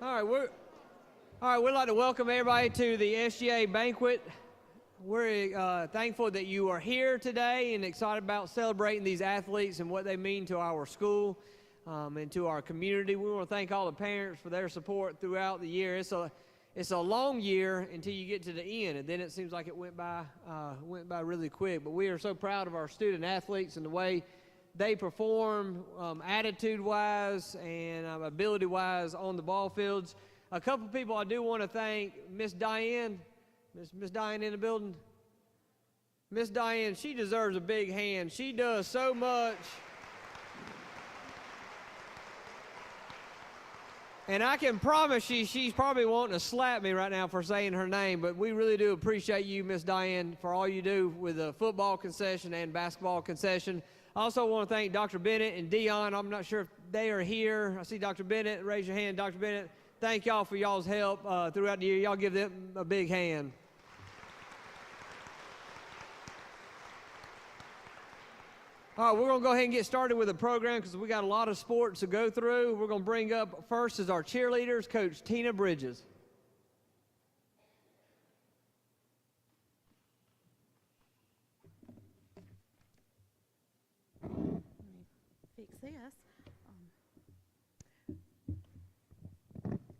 All right, we'd like to welcome everybody to the SGA banquet. We're thankful that you are here today and excited about celebrating these athletes and what they mean to our school and to our community. We want to thank all the parents for their support throughout the year. It's a long year until you get to the end, and then it seems like it went by really quick. But we are so proud of our student athletes and the way they perform attitude-wise and ability-wise on the ball fields. A couple people I do want to thank. Miss Diane. Miss Diane in the building? Miss Diane, she deserves a big hand. She does so much. And I can promise you she's probably wanting to slap me right now for saying her name, but we really do appreciate you, Miss Diane, for all you do with the football concession and basketball concession. I also want to thank Dr. Bennett and Dion. I'm not sure if they are here. I see Dr. Bennett. Raise your hand, Dr. Bennett. Thank y'all for y'all's help throughout the year. Y'all give them a big hand. All right, we're going to go ahead and get started with the program because we got a lot of sports to go through. We're going to bring up first is our cheerleaders, Coach Tina Bridges. Fix this.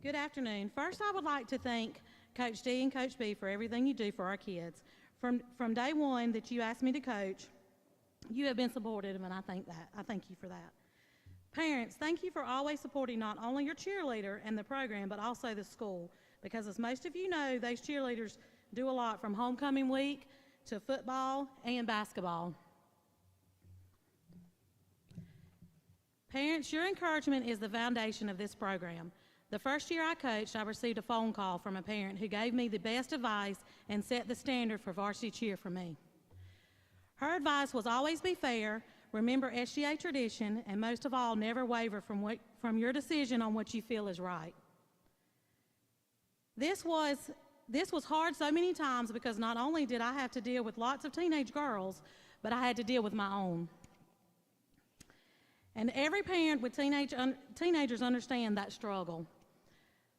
Good afternoon. First, I would like to thank Coach D and Coach B for everything you do for our kids. From day one that you asked me to coach, you have been supportive, and I thank you for that. Parents, thank you for always supporting not only your cheerleader and the program, but also the school, because as most of you know, those cheerleaders do a lot from homecoming week to football and basketball. Parents, your encouragement is the foundation of this program. The first year I coached, I received a phone call from a parent who gave me the best advice and set the standard for varsity cheer for me. Her advice was always be fair, remember SGA tradition, and most of all, never waver from your decision on what you feel is right. This was hard so many times because not only did I have to deal with lots of teenage girls, but I had to deal with my own. And every parent with teenagers understand that struggle.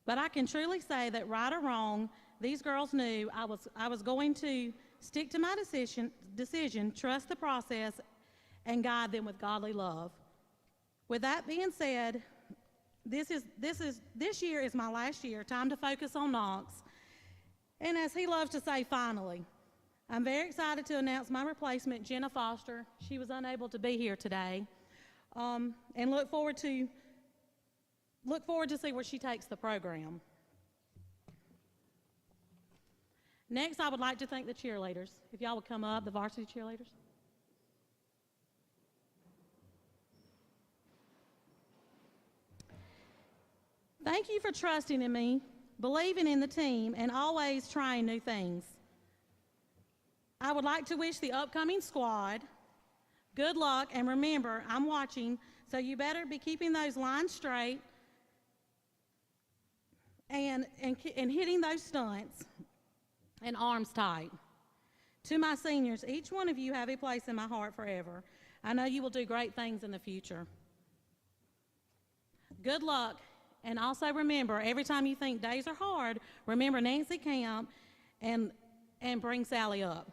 But I can truly say that right or wrong, these girls knew I was going to stick to my decision, trust the process, and guide them with godly love. With that being said, this year is my last year, time to focus on Knox. And as he loves to say, finally. I'm very excited to announce my replacement, Jenna Foster. She was unable to be here today. And look forward to see where she takes the program. Next, I would like to thank the cheerleaders. If y'all would come up, the varsity cheerleaders. Thank you for trusting in me, believing in the team, and always trying new things. I would like to wish the upcoming squad good luck, and remember, I'm watching, so you better be keeping those lines straight and hitting those stunts and arms tight. To my seniors, each one of you have a place in my heart forever. I know you will do great things in the future. Good luck, and also remember, every time you think days are hard, remember Nancy Camp and bring Sally up.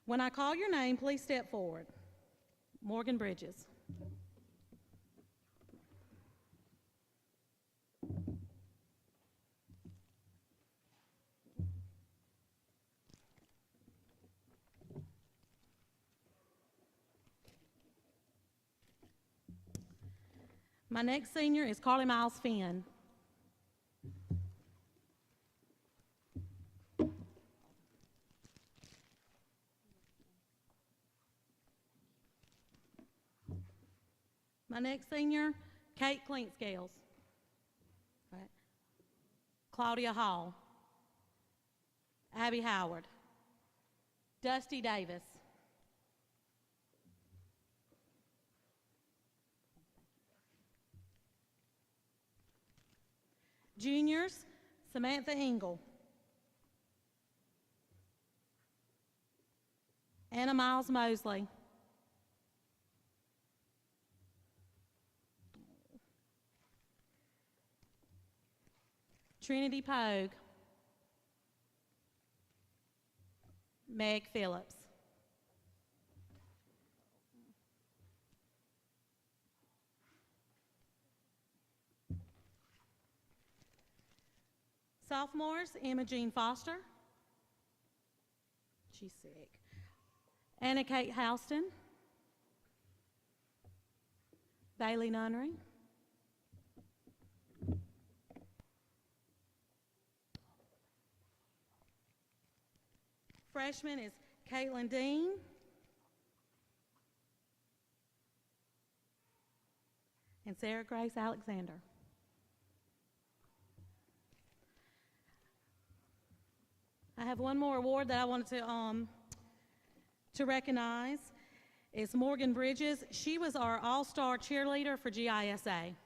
When I call your name, please step forward. Morgan Bridges. My next senior is Carly Miles Finn. My next senior, Kate Clinkscales. Right. Claudia Hall. Abby Howard. Dusty Davis. Juniors, Samantha Engel. Anna Miles Mosley. Trinity Pogue. Meg Phillips. Sophomores, Emma Jean Foster. She's sick. Anna Kate Houston. Bailey Nunnery. Freshman is Caitlin Dean. And Sarah Grace Alexander. I have one more award that I wanted to recognize. It's Morgan Bridges. She was our all-star cheerleader for GISA.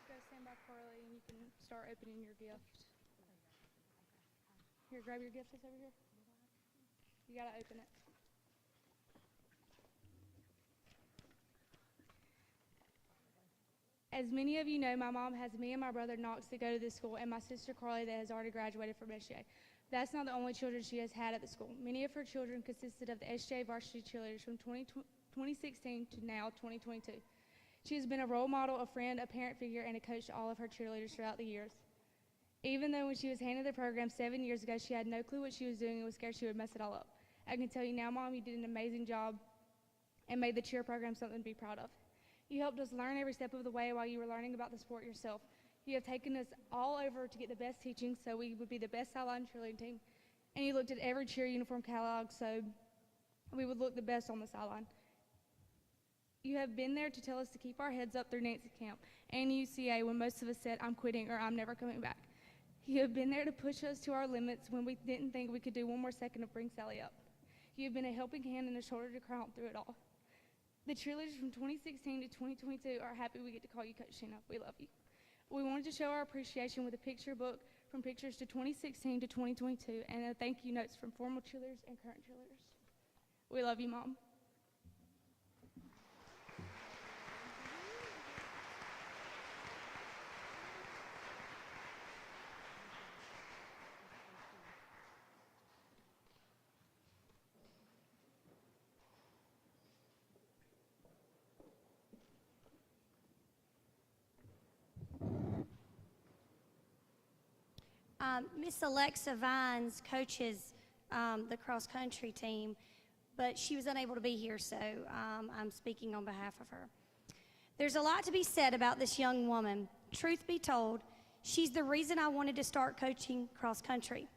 Go stand by Carly and you can start opening your gift. Here, grab your gift. It's over here. You gotta open it. As many of you know, my mom has me and my brother Knox that go to this school, and my sister Carly that has already graduated from SGA. That's not the only children she has had at the school. Many of her children consisted of the SGA varsity cheerleaders from 2016 to now 2022. She has been a role model, a friend, a parent figure, and a coach to all of her cheerleaders throughout the years. Even though when she was handed the program 7 years ago, she had no clue what she was doing and was scared she would mess it all up. I can tell you now, Mom, you did an amazing job and made the cheer program something to be proud of. You helped us learn every step of the way while you were learning about the sport yourself. You have taken us all over to get the best teaching so we would be the best sideline cheerleading team. And you looked at every cheer uniform catalog so we would look the best on the sideline. You have been there to tell us to keep our heads up through Nancy Camp and UCA when most of us said, I'm quitting or I'm never coming back. You have been there to push us to our limits when we didn't think we could do one more second of bring Sally up. You have been a helping hand and a shoulder to cry on through it all. The cheerleaders from 2016 to 2022 are happy we get to call you Coach Tina. We love you. We wanted to show our appreciation with a picture book from pictures to 2016 to 2022 and a thank you notes from former cheerleaders and current cheerleaders. We love you, Mom. Miss Alexa Vines coaches the cross-country team, but she was unable to be here, so I'm speaking on behalf of her. There's a lot to be said about this young woman. Truth be told, she's the reason I wanted to start coaching cross-country.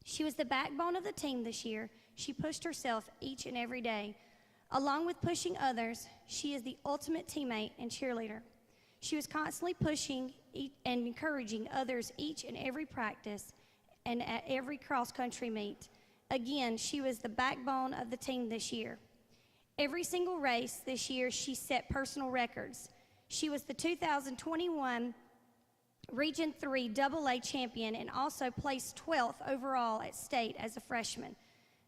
She was the backbone of the team this year. She pushed herself each and every day. Along with pushing others, she is the ultimate teammate and cheerleader. She was constantly pushing and encouraging others each and every practice and at every cross-country meet. Again, she was the backbone of the team this year. Every single race this year, she set personal records. She was the 2021 Region 3 AA champion and also placed 12th overall at state as a freshman.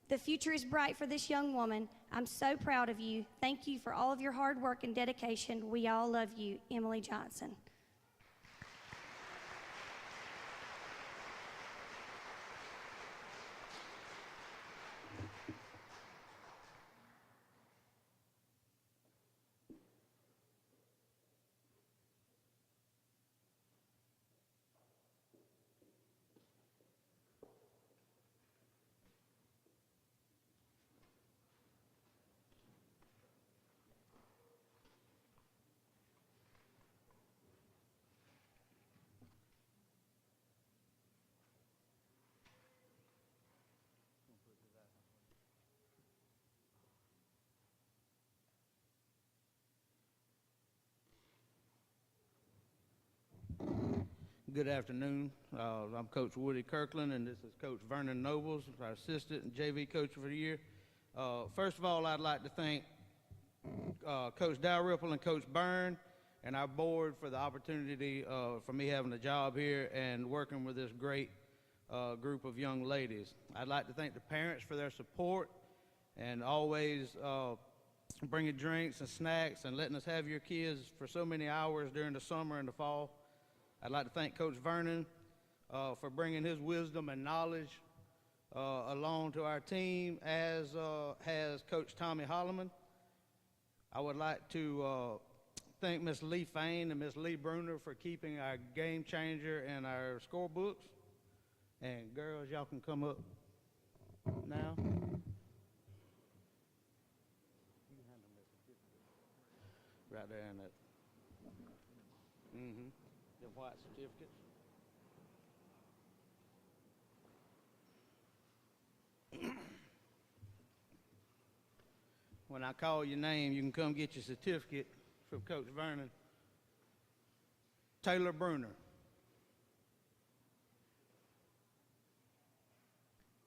The future is bright for this young woman. I'm so proud of you. Thank you for all of your hard work and dedication. We all love you, Emily Johnson. Good afternoon. I'm Coach Woody Kirkland, and this is Coach Vernon Nobles, our assistant and JV coach for the year. First of all, I'd like to thank Coach Dalrymple and Coach Byrne and our board for the opportunity for me having a job here and working with this great group of young ladies. I'd like to thank the parents for their support and always bringing drinks and snacks and letting us have your kids for so many hours during the summer and the fall. I'd like to thank Coach Vernon for bringing his wisdom and knowledge along to our team, as has Coach Tommy Holloman. I would like to thank Miss Lee Fain and Miss Lee Bruner for keeping our game changer and our scorebooks. And girls, y'all can come up now. Right there in that. The white certificates. When I call your name, you can come get your certificate from Coach Vernon. Taylor Bruner.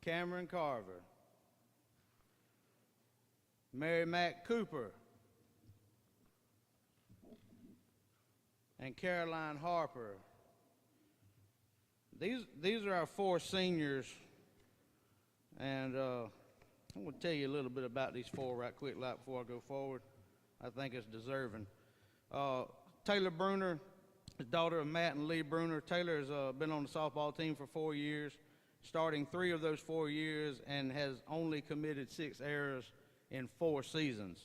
Cameron Carver. Mary Mack Cooper. And Caroline Harper. These are our 4 seniors, and I'm going to tell you a little bit about these 4 right quick, like before I go forward. I think it's deserving. Taylor Bruner is daughter of Matt and Lee Bruner. Taylor has been on the softball team for 4 years, starting 3 of those 4 years, and has only committed 6 errors in 4 seasons.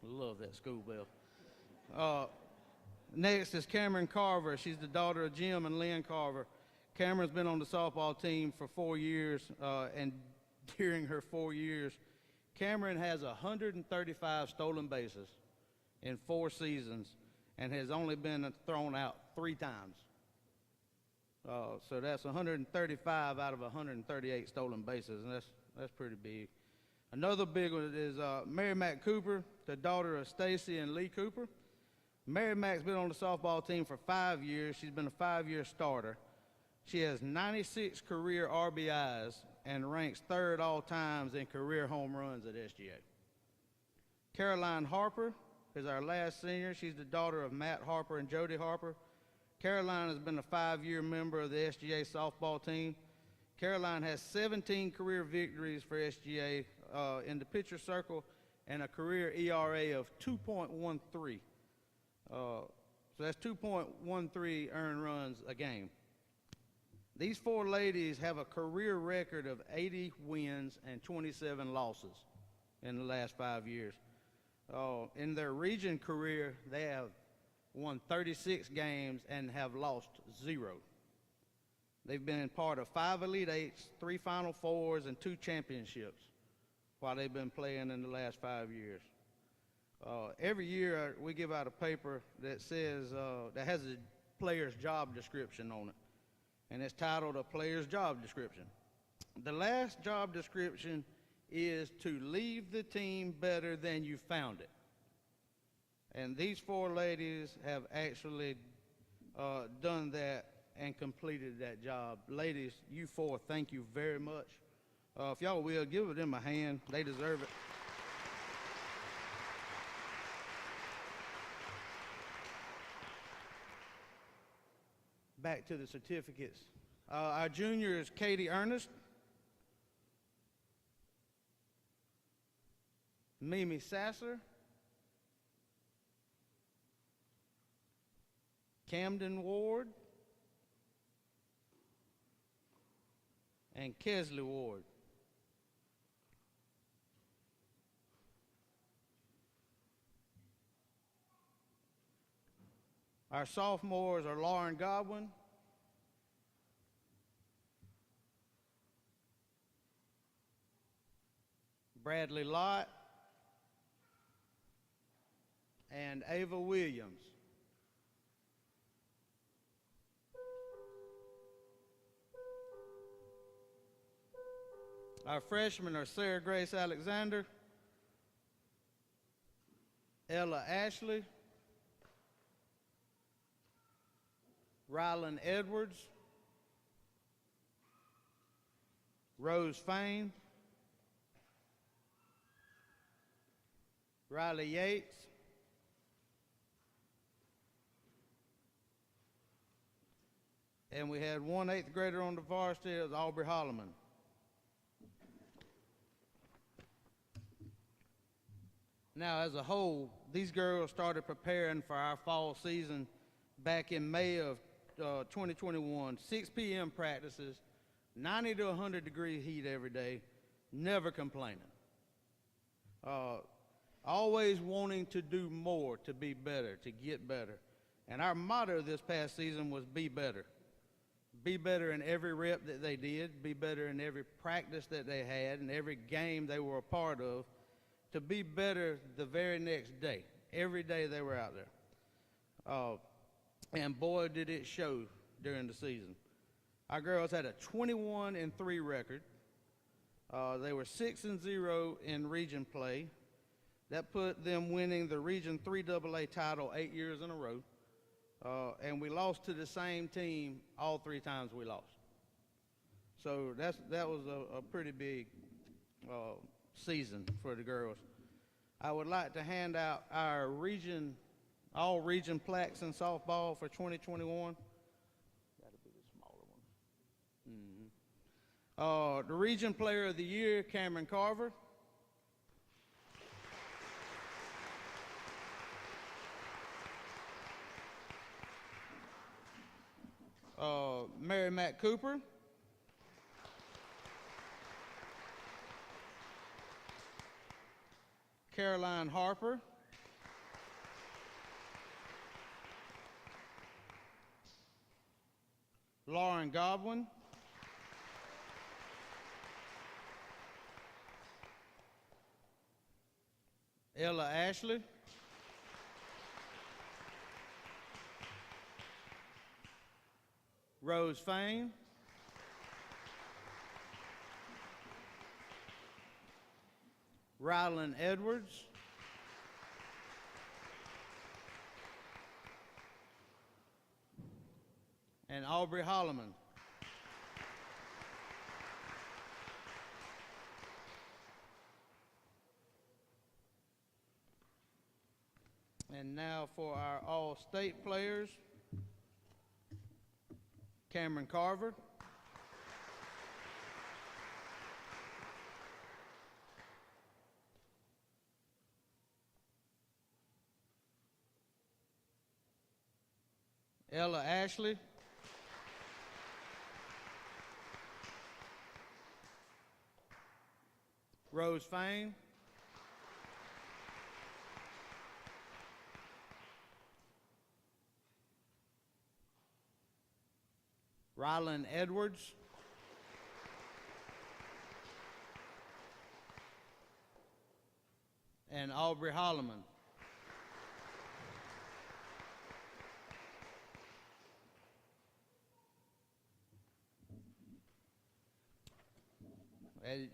Love that school bell. Next is Cameron Carver. She's the daughter of Jim and Lynn Carver. Cameron's been on the softball team for 4 years, and during her 4 years, Cameron has 135 stolen bases in 4 seasons and has only been thrown out 3 times. So that's 135 out of 138 stolen bases, and that's pretty big. Another big one is Mary Mack Cooper, the daughter of Stacy and Lee Cooper. Mary Mack's been on the softball team for 5 years. She's been a 5-year starter. She has 96 career RBIs and ranks 3rd all times in career home runs at SGA. Caroline Harper is our last senior. She's the daughter of Matt Harper and Jody Harper. Caroline has been a 5-year member of the SGA softball team. Caroline has 17 career victories for SGA in the pitcher circle and a career ERA of 2.13. So that's 2.13 earned runs a game. These 4 ladies have a career record of 80 wins and 27 losses in the last 5 years. In their region career, they have won 36 games and have lost 0. They've been part of 5 Elite Eights, 3 Final Fours, and 2 championships while they've been playing in the last 5 years. Every year we give out a paper that says, that has a player's job description on it, and it's titled A Player's Job Description. The last job description is to leave the team better than you found it. And these 4 ladies have actually done that and completed that job. Ladies, you 4, thank you very much. If y'all will, give them a hand. They deserve it. Back to the certificates. Our junior is Katie Ernest, Mimi Sasser, Camden Ward, and Kesley Ward. Our sophomores are Lauren Godwin, Bradley Lott, and Ava Williams. Our freshmen are Sarah Grace Alexander, Ella Ashley, Rylan Edwards, Rose Fain, Riley Yates, and we had one 8th grader on the varsity. It was Aubrey Holloman. Now, as a whole, these girls started preparing for our fall season back in May of 2021. 6 p.m. practices, 90 to 100-degree heat every day, never complaining. Always wanting to do more, to be better, to get better. And our motto this past season was be better. Be better in every rep that they did, be better in every practice that they had, and every game they were a part of, to be better the very next day, every day they were out there. And boy, did it show during the season. Our girls had a 21-3 record. They were 6-0 in region play. That put them winning the Region 3 AA title 8 years in a row. And we lost to the same team all 3 times we lost. So that was a pretty big season for the girls. I would like to hand out our all region plaques in softball for 2021. That'll be the smaller one. The region player of the year, Cameron Carver. Mary Matt Cooper. Caroline Harper. Lauren Godwin. Ella Ashley. Rose Fain. Rylan Edwards. And Aubrey Holloman. And now for our all-state players, Cameron Carver. Ella Ashley. Rose Fain. Rylan Edwards. And Aubrey Holloman.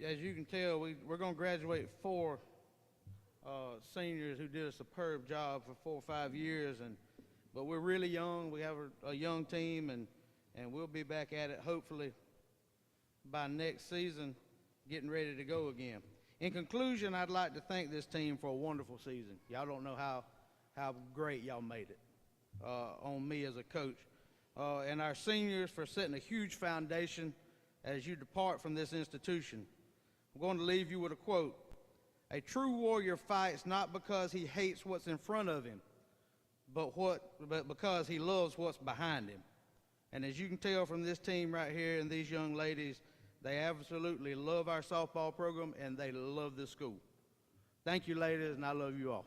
As you can tell, we're going to graduate 4 seniors who did a superb job for 4 or 5 years, but we're really young. We have a young team, and we'll be back at it hopefully by next season, getting ready to go again. In conclusion, I'd like to thank this team for a wonderful season. Y'all don't know how great y'all made it on me as a coach. And our seniors for setting a huge foundation as you depart from this institution. I'm going to leave you with a quote. A true warrior fights not because he hates what's in front of him, but because he loves what's behind him. And as you can tell from this team right here and these young ladies, they absolutely love our softball program and they love this school. Thank you, ladies, and I love you all.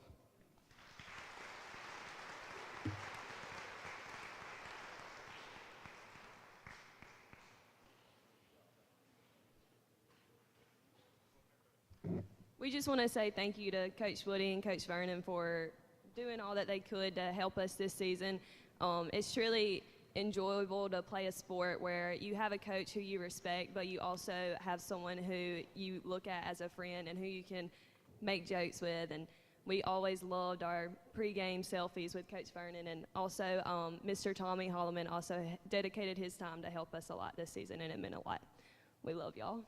We just want to say thank you to Coach Woody and Coach Vernon for doing all that they could to help us this season. It's truly enjoyable to play a sport where you have a coach who you respect, but you also have someone who you look at as a friend and who you can make jokes with. And we always loved our pregame selfies with Coach Vernon, and also Mr. Tommy Holloman also dedicated his time to help us a lot this season, and it meant a lot. We love y'all.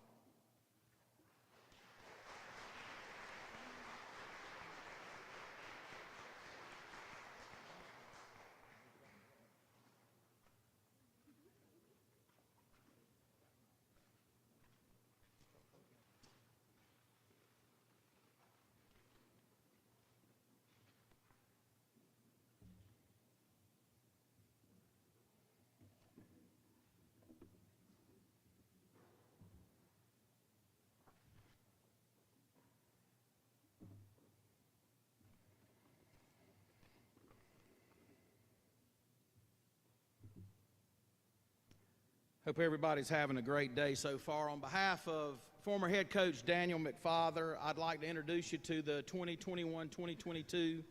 Hope everybody's having a great day so far. On behalf of former head coach Daniel McFather, I'd like to introduce you to the 2021-2022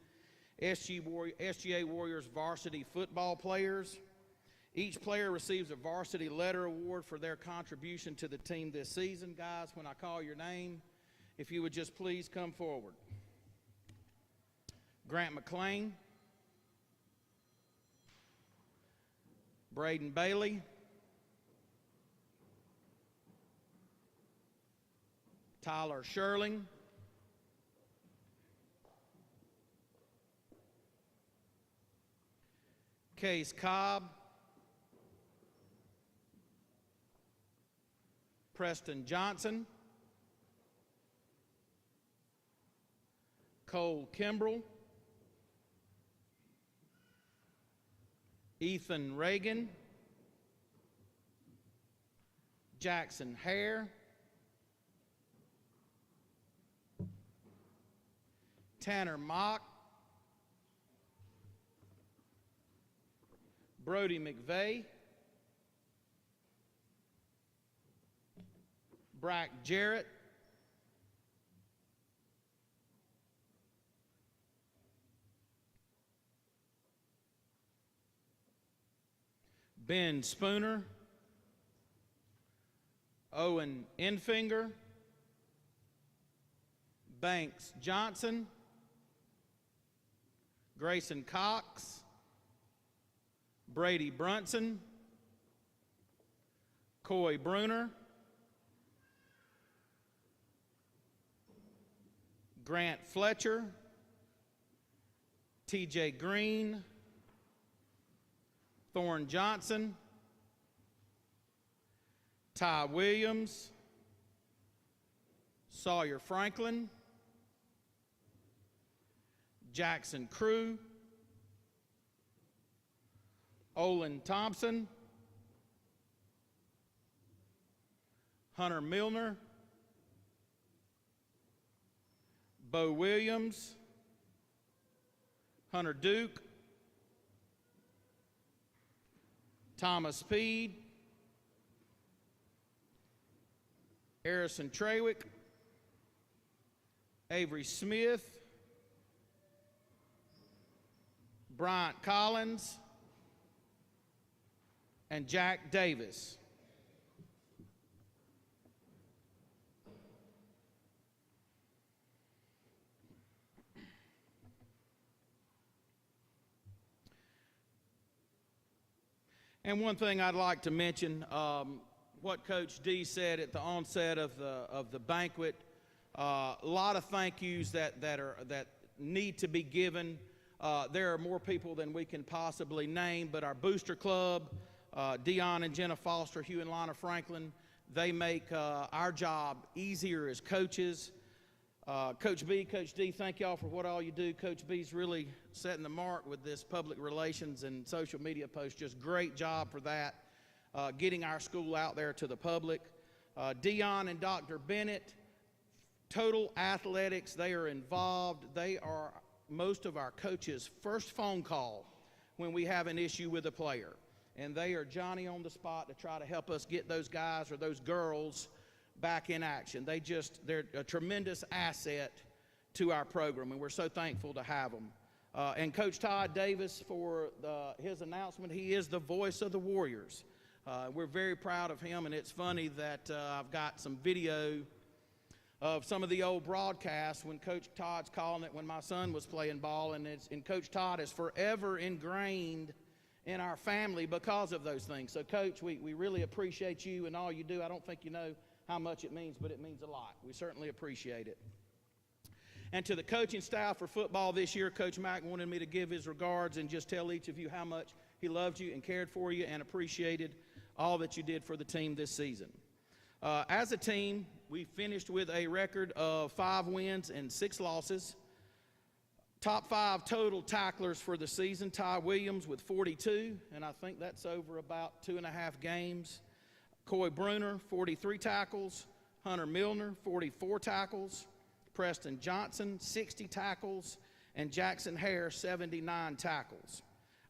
SGA Warriors varsity football players. Each player receives a varsity letter award for their contribution to the team this season. Guys, when I call your name, if you would just please come forward. Grant McClain, Braden Bailey, Tyler Sherling, Case Cobb, Preston Johnson, Cole Kimbrell, Ethan Reagan, Jackson Hare, Tanner Mock, Brody McVeigh, Brack Jarrett, Ben Spooner, Owen Enfinger, Banks Johnson, Grayson Cox, Brady Brunson, Coy Bruner, Grant Fletcher, TJ Green, Thorne Johnson, Ty Williams, Sawyer Franklin, Jackson Crew, Olin Thompson, Hunter Milner, Bo Williams, Hunter Duke, Thomas Peed, Harrison Trawick, Avery Smith, Bryant Collins, and Jack Davis. And one thing I'd like to mention, what Coach D said at the onset of the banquet. A lot of thank yous that need to be given. There are more people than we can possibly name, but our booster club, Dion and Jenna Foster, Hugh and Lana Franklin, they make our job easier as coaches. Coach B, Coach D, thank y'all for what all you do. Coach B's really setting the mark with this public relations and social media post. Just great job for that, getting our school out there to the public. Dion and Dr. Bennett, Total Athletics, they are involved. They are most of our coaches' first phone call when we have an issue with a player. And they are Johnny on the spot to try to help us get those guys or those girls back in action. They're a tremendous asset to our program, and we're so thankful to have them. And Coach Todd Davis for his announcement. He is the voice of the Warriors. We're very proud of him, and it's funny that I've got some video of some of the old broadcasts when Coach Todd's calling it when my son was playing ball, and Coach Todd is forever ingrained in our family because of those things. So, Coach, we really appreciate you and all you do. I don't think you know how much it means, but it means a lot. We certainly appreciate it. And to the coaching staff for football this year, Coach Mack wanted me to give his regards and just tell each of you how much he loved you and cared for you and appreciated all that you did for the team this season. As a team, we finished with a record of 5 wins and 6 losses. Top 5 total tacklers for the season, Ty Williams with 42, and I think that's over about 2.5 games. Coy Bruner, 43 tackles. Hunter Milner, 44 tackles. Preston Johnson, 60 tackles. And Jackson Hare, 79 tackles.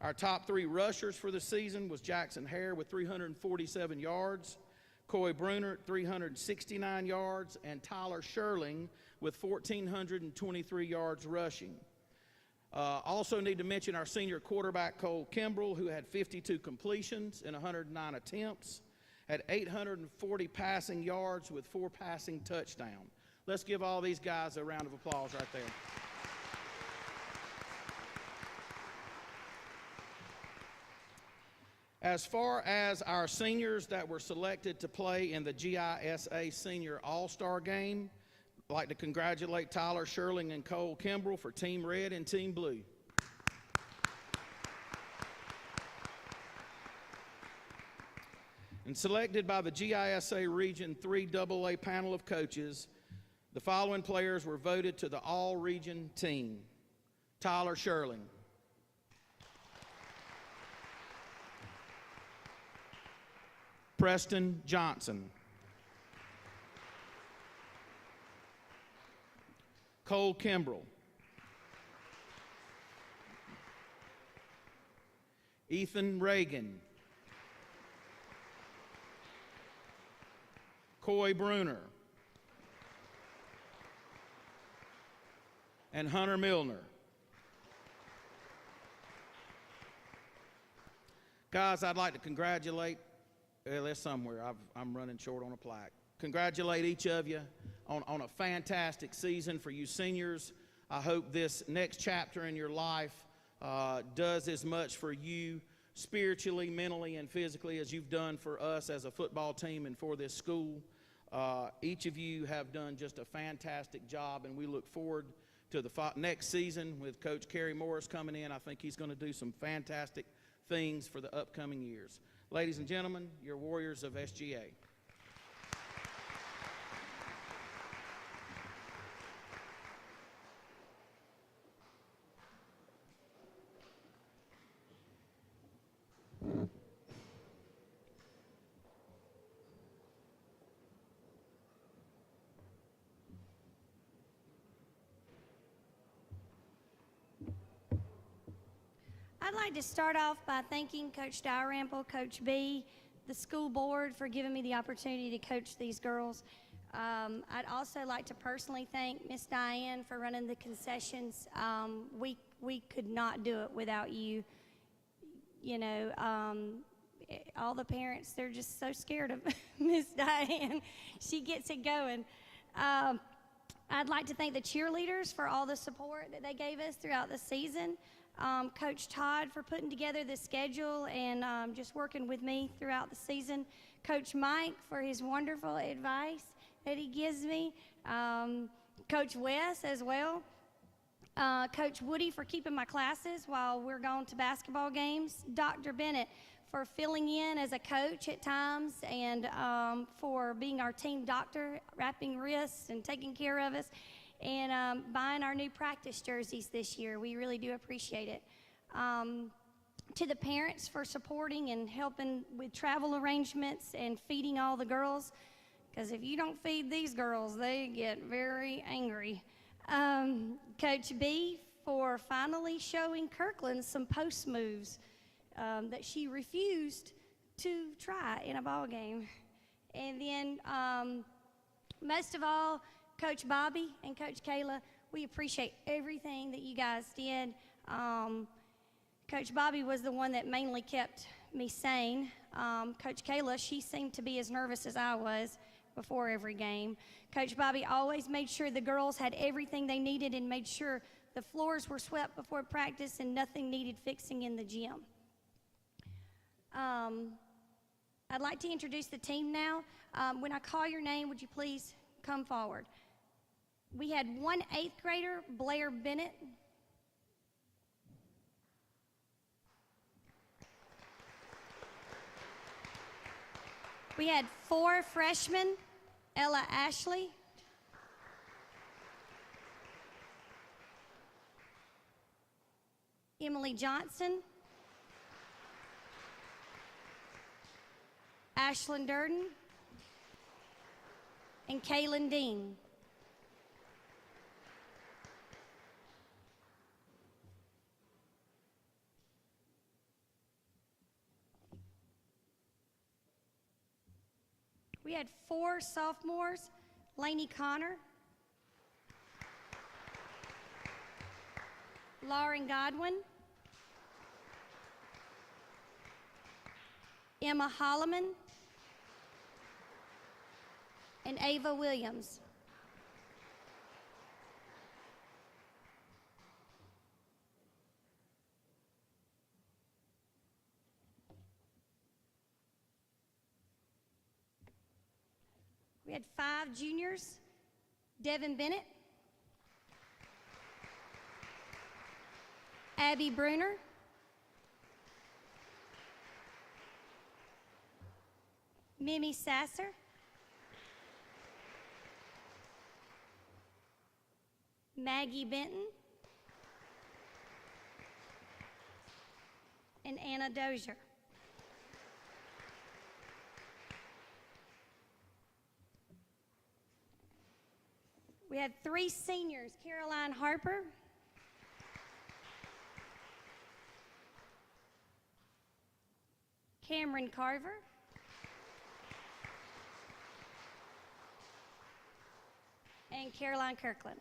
Our top 3 rushers for the season was Jackson Hare with 347 yards, Coy Bruner 369 yards, and Tyler Sherling with 1,423 yards rushing. Also need to mention our senior quarterback, Cole Kimbrell, who had 52 completions in 109 attempts, had 840 passing yards with 4 passing touchdowns. Let's give all these guys a round of applause right there. As far as our seniors that were selected to play in the GISA Senior All-Star Game, I'd like to congratulate Tyler Sherling and Cole Kimbrell for Team Red and Team Blue. And selected by the GISA Region 3 AA panel of coaches, the following players were voted to the All-Region team. Tyler Sherling. Preston Johnson. Cole Kimbrell. Ethan Reagan. Coy Bruner. And Hunter Milner. Guys, I'd like to congratulate, there's somewhere, I'm running short on a plaque. Congratulate each of you on a fantastic season for you seniors. I hope this next chapter in your life does as much for you spiritually, mentally, and physically as you've done for us as a football team and for this school. Each of you have done just a fantastic job, and we look forward to the next season with Coach Kerry Morris coming in. I think he's going to do some fantastic things for the upcoming years. Ladies and gentlemen, your Warriors of SGA. I'd like to start off by thanking Coach Dalrymple, Coach B, the school board for giving me the opportunity to coach these girls. I'd also like to personally thank Miss Diane for running the concessions. We could not do it without you. You know, all the parents, they're just so scared of Miss Diane. She gets it going. I'd like to thank the cheerleaders for all the support that they gave us throughout the season. Coach Todd for putting together the schedule and just working with me throughout the season. Coach Mike for his wonderful advice that he gives me. Coach Wes as well. Coach Woody for keeping my classes while we're going to basketball games. Dr. Bennett for filling in as a coach at times and for being our team doctor, wrapping wrists and taking care of us. And buying our new practice jerseys this year. We really do appreciate it. To the parents for supporting and helping with travel arrangements and feeding all the girls, because if you don't feed these girls, they get very angry. Coach B for finally showing Kirkland some post moves that she refused to try in a ball game. And then most of all, Coach Bobby and Coach Kayla, we appreciate everything that you guys did. Coach Bobby was the one that mainly kept me sane. Coach Kayla, she seemed to be as nervous as I was before every game. Coach Bobby always made sure the girls had everything they needed and made sure the floors were swept before practice and nothing needed fixing in the gym. I'd like to introduce the team now. When I call your name, would you please come forward? We had one 8th grader, Blair Bennett. We had 4 freshmen, Ella Ashley. Emily Johnson. Ashlyn Durden. And Kaylin Dean. We had 4 sophomores, Lainey Connor, Lauren Godwin, Emma Holloman, and Ava Williams. We had 5 juniors, Devin Bennett, Abby Bruner, Mimi Sasser, Maggie Benton, and Anna Dozier. We had 3 seniors, Caroline Harper, Cameron Carver, and Caroline Kirkland.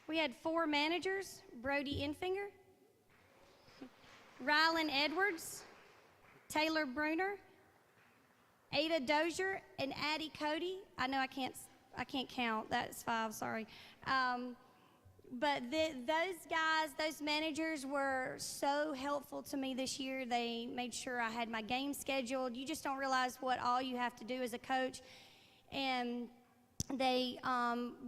We had 4 managers, Brody Infinger, Rylan Edwards, Taylor Bruner, Ada Dozier, and Addie Cody. I know I can't count. That's 5. Sorry. But those guys, those managers were so helpful to me this year. They made sure I had my game scheduled. You just don't realize what all you have to do as a coach. And they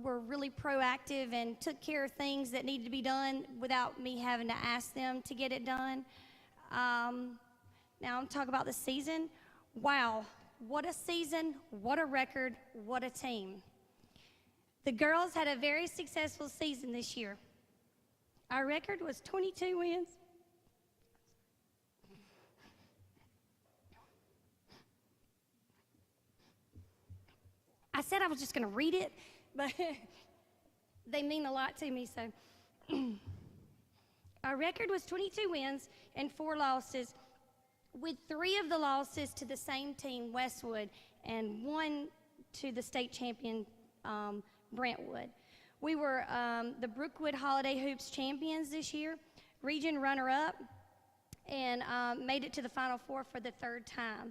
were really proactive and took care of things that needed to be done without me having to ask them to get it done. Now I'm talking about the season. Wow. What a season, what a record, what a team. The girls had a very successful season this year. Our record was 22 wins. I said I was just going to read it, but they mean a lot to me, so. Our record was 22 wins and 4 losses, with 3 of the losses to the same team, Westwood, and 1 to the state champion, Brentwood. We were the Brookwood Holiday Hoops champions this year, region runner-up, and made it to the Final Four for the 3rd time.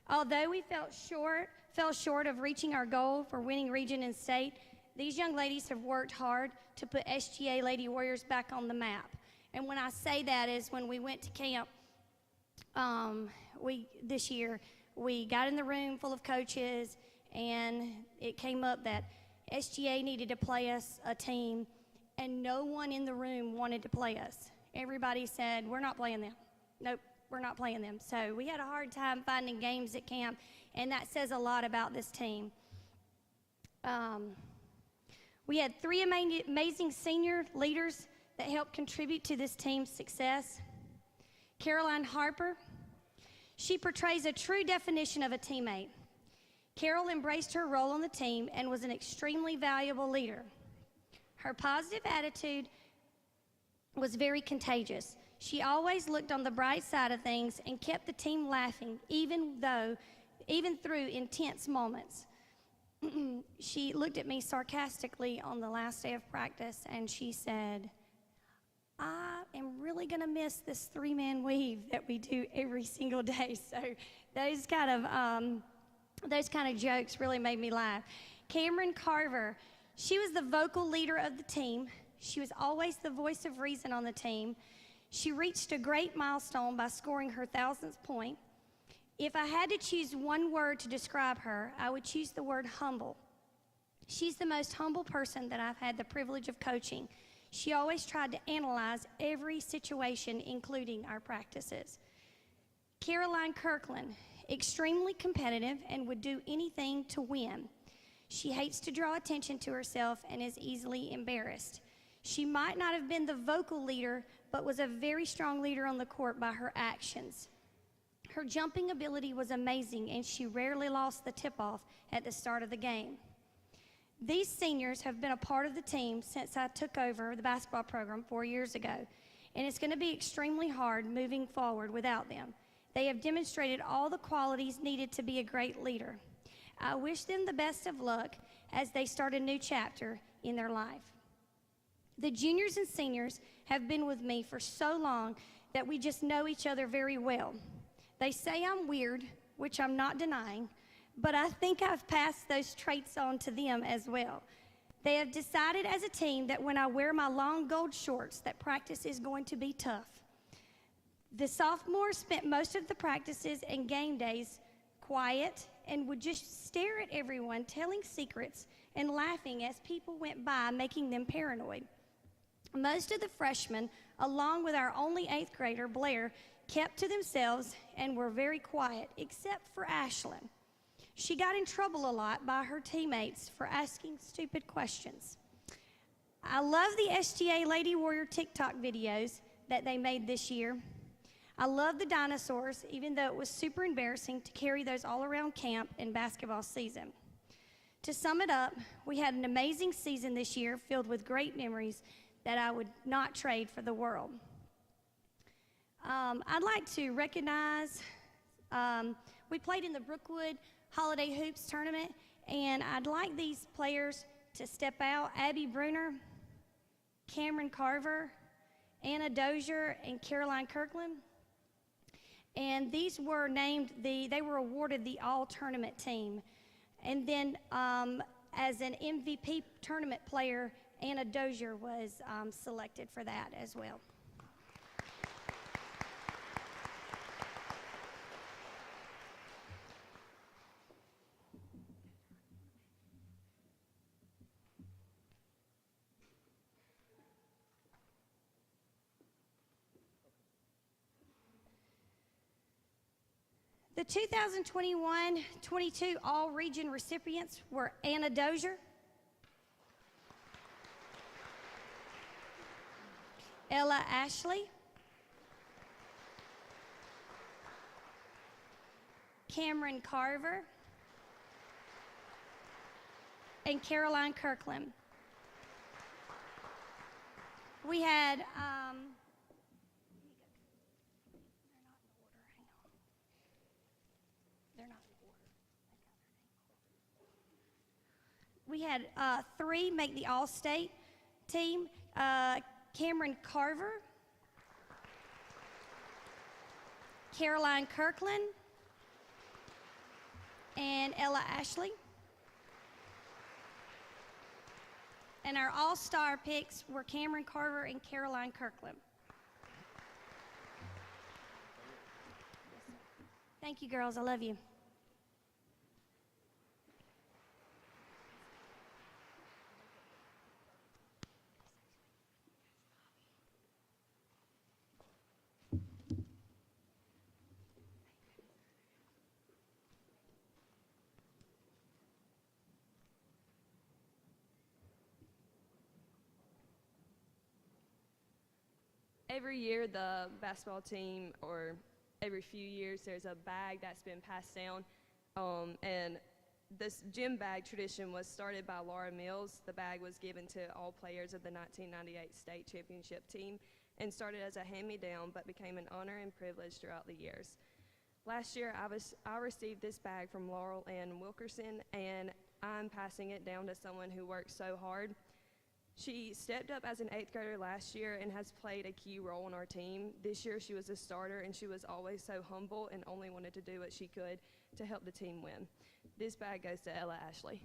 Although we fell short of reaching our goal for winning region and state, these young ladies have worked hard to put SGA Lady Warriors back on the map. And when I say that is when we went to camp, this year, we got in the room full of coaches, and it came up that SGA needed to play us a team, and no one in the room wanted to play us. Everybody said, we're not playing them. Nope, we're not playing them. So we had a hard time finding games at camp, and that says a lot about this team. We had 3 amazing senior leaders that helped contribute to this team's success. Caroline Harper, she portrays a true definition of a teammate. Carol embraced her role on the team and was an extremely valuable leader. Her positive attitude was very contagious. She always looked on the bright side of things and kept the team laughing, even through intense moments. She looked at me sarcastically on the last day of practice, and she said, I am really going to miss this 3-man weave that we do every single day. So those kind of jokes really made me laugh. Cameron Carver, she was the vocal leader of the team. She was always the voice of reason on the team. She reached a great milestone by scoring her 1,000th point. If I had to choose one word to describe her, I would choose the word humble. She's the most humble person that I've had the privilege of coaching. She always tried to analyze every situation, including our practices. Caroline Kirkland, extremely competitive and would do anything to win. She hates to draw attention to herself and is easily embarrassed. She might not have been the vocal leader, but was a very strong leader on the court by her actions. Her jumping ability was amazing, and she rarely lost the tip-off at the start of the game. These seniors have been a part of the team since I took over the basketball program 4 years ago, and it's going to be extremely hard moving forward without them. They have demonstrated all the qualities needed to be a great leader. I wish them the best of luck as they start a new chapter in their life. The juniors and seniors have been with me for so long that we just know each other very well. They say I'm weird, which I'm not denying, but I think I've passed those traits on to them as well. They have decided as a team that when I wear my long gold shorts, that practice is going to be tough. The sophomores spent most of the practices and game days quiet and would just stare at everyone, telling secrets and laughing as people went by, making them paranoid. Most of the freshmen, along with our only 8th grader, Blair, kept to themselves and were very quiet, except for Ashlyn. She got in trouble a lot by her teammates for asking stupid questions. I love the SGA Lady Warrior TikTok videos that they made this year. I love the dinosaurs, even though it was super embarrassing to carry those all around camp and basketball season. To sum it up, we had an amazing season this year filled with great memories that I would not trade for the world. I'd like to recognize, we played in the Brookwood Holiday Hoops Tournament, and I'd like these players to step out. Abby Bruner, Cameron Carver, Anna Dozier, and Caroline Kirkland. And these were named, they were awarded the all-tournament team. And then as an MVP tournament player, Anna Dozier was selected for that as well. The 2021-22 all-region recipients were Anna Dozier, Ella Ashley, Cameron Carver, and Caroline Kirkland. We had we had 3 make the all-state team. Cameron Carver, Caroline Kirkland, and Ella Ashley. And our all-star picks were Cameron Carver and Caroline Kirkland. Thank you, girls. I love you. Every year, the basketball team, or every few years, there's a bag that's been passed down. And this gym bag tradition was started by Laura Mills. The bag was given to all players of the 1998 state championship team and started as a hand-me-down, but became an honor and privilege throughout the years. Last year, I received this bag from Laurel Ann Wilkerson, and I'm passing it down to someone who worked so hard. She stepped up as an 8th grader last year and has played a key role on our team. This year she was a starter, and she was always so humble and only wanted to do what she could to help the team win. This bag goes to Ella Ashley.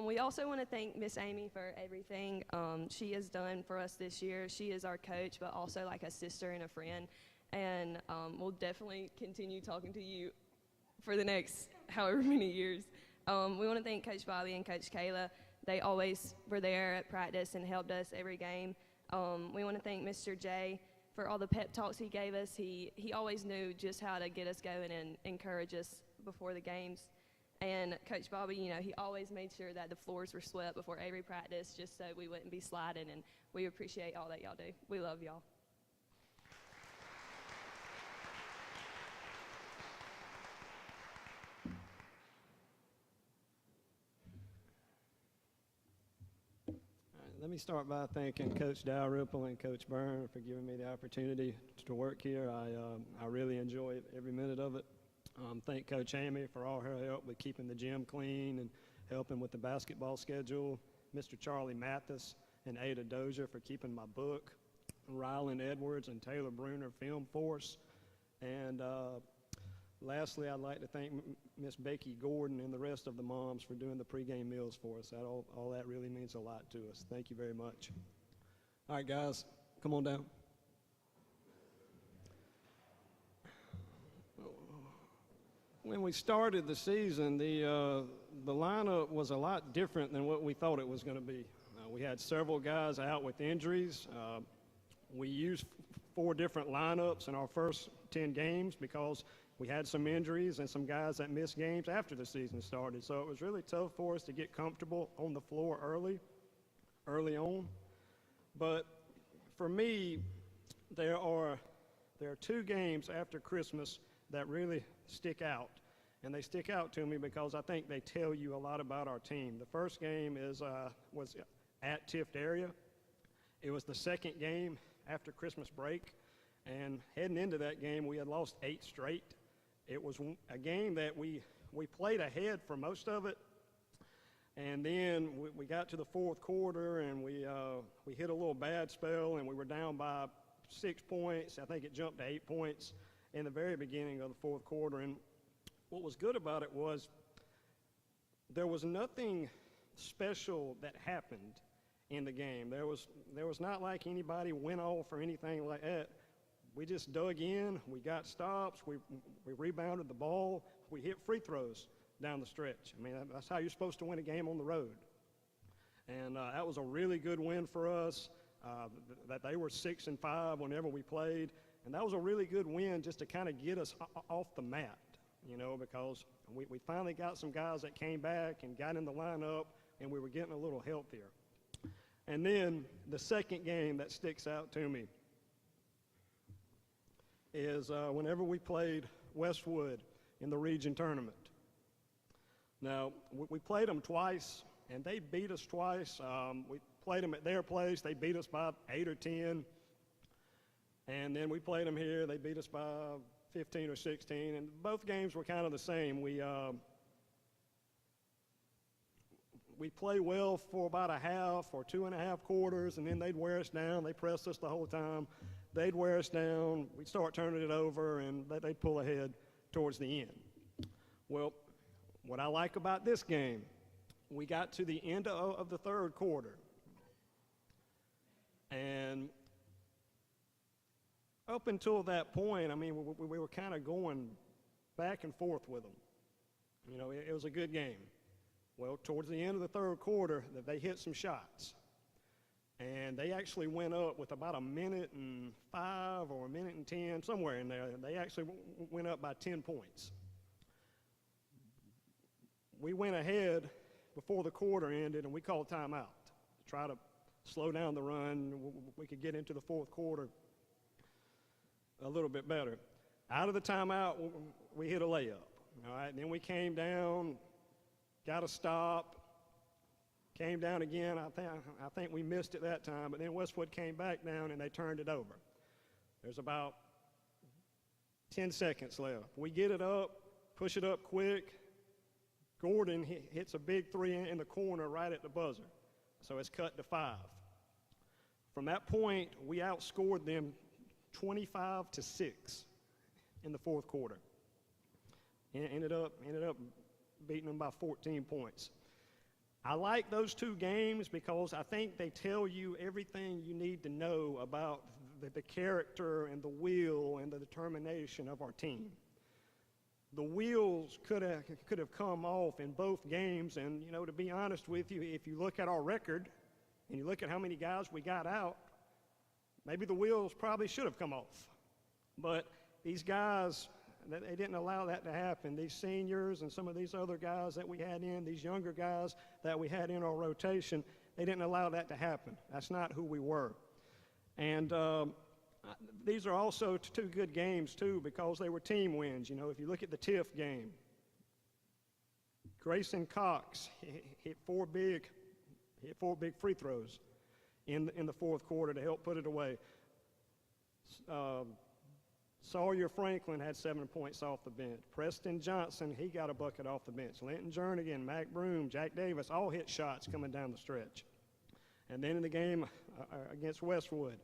We also want to thank Miss Amy for everything she has done for us this year. She is our coach, but also like a sister and a friend. And we'll definitely continue talking to you for the next however many years. We want to thank Coach Bobby and Coach Kayla. They always were there at practice and helped us every game. We want to thank Mr. J for all the pep talks he gave us. He always knew just how to get us going and encourage us before the games. And Coach Bobby, you know, he always made sure that the floors were swept before every practice just so we wouldn't be sliding, and we appreciate all that y'all do. We love y'all. Let me start by thanking Coach Dalrymple and Coach Byrne for giving me the opportunity to work here. I really enjoy every minute of it. Thank Coach Amy for all her help with keeping the gym clean and helping with the basketball schedule. Mr. Charlie Mathis and Ada Dozier for keeping my book. Rylan Edwards and Taylor Bruner Film Force. And lastly, I'd like to thank Miss Becky Gordon and the rest of the moms for doing the pregame meals for us. All that really means a lot to us. Thank you very much. All right, guys, come on down. When we started the season, the lineup was a lot different than what we thought it was going to be. We had several guys out with injuries. We used 4 different lineups in our first 10 games because we had some injuries and some guys that missed games after the season started. So it was really tough for us to get comfortable on the floor early on. But for me, there are 2 games after Christmas that really stick out. And they stick out to me because I think they tell you a lot about our team. The first game was at Tift area. It was the second game after Christmas break. And heading into that game, we had lost 8 straight. It was a game that we played ahead for most of it. And then we got to the fourth quarter and we hit a little bad spell and we were down by 6 points. I think it jumped to 8 points in the very beginning of the fourth quarter. And what was good about it was there was nothing special that happened in the game. There was not like anybody went off or anything like that. We just dug in, we got stops, we rebounded the ball, we hit free throws down the stretch. I mean, that's how you're supposed to win a game on the road. And that was a really good win for us, that they were 6-5 whenever we played. And that was a really good win just to kind of get us off the mat, you know, because we finally got some guys that came back and got in the lineup and we were getting a little healthier. And then the second game that sticks out to me is whenever we played Westwood in the region tournament. Now, we played them twice, and they beat us twice. We played them at their place. They beat us by 8 or 10. And then we played them here. They beat us by 15 or 16. And both games were kind of the same. We played well for about a half or 2.5 quarters, and then they'd wear us down. They pressed us the whole time. They'd wear us down. We'd start turning it over, and they'd pull ahead towards the end. Well, what I like about this game, we got to the end of the third quarter, and up until that point, I mean, we were kind of going back and forth with them. You know, it was a good game. Well, towards the end of the third quarter, they hit some shots. And they actually went up with about 1:05 or 1:10, somewhere in there. They actually went up by 10 points. We went ahead before the quarter ended, and we called timeout to try to slow down the run. We could get into the fourth quarter a little bit better. Out of the timeout, we hit a layup. All right, and then we came down, got a stop, came down again. I think we missed it that time, but then Westwood came back down and they turned it over. There's about 10 seconds left. We get it up, push it up quick. Gordon hits a big 3 in the corner right at the buzzer. So it's cut to 5. From that point, we outscored them 25-6 in the fourth quarter. And ended up beating them by 14 points. I like those 2 games because I think they tell you everything you need to know about the character and the will and the determination of our team. The wheels could have come off in both games, and, you know, to be honest with you, if you look at our record and you look at how many guys we got out, maybe the wheels probably should have come off. But these guys, They didn't allow that to happen. These seniors and some of these other guys that we had in, these younger guys that we had in our rotation, they didn't allow that to happen. That's not who we were. And these are also two good games, too, because they were team wins. You know, if you look at the Tiff game, Grayson Cox hit four big free throws in the fourth quarter to help put it away. Sawyer Franklin had 7 points off the bench. Preston Johnson, he got a bucket off the bench. Linton Jernigan, Mac Broom, Jack Davis all hit shots coming down the stretch. And then in the game against Westwood,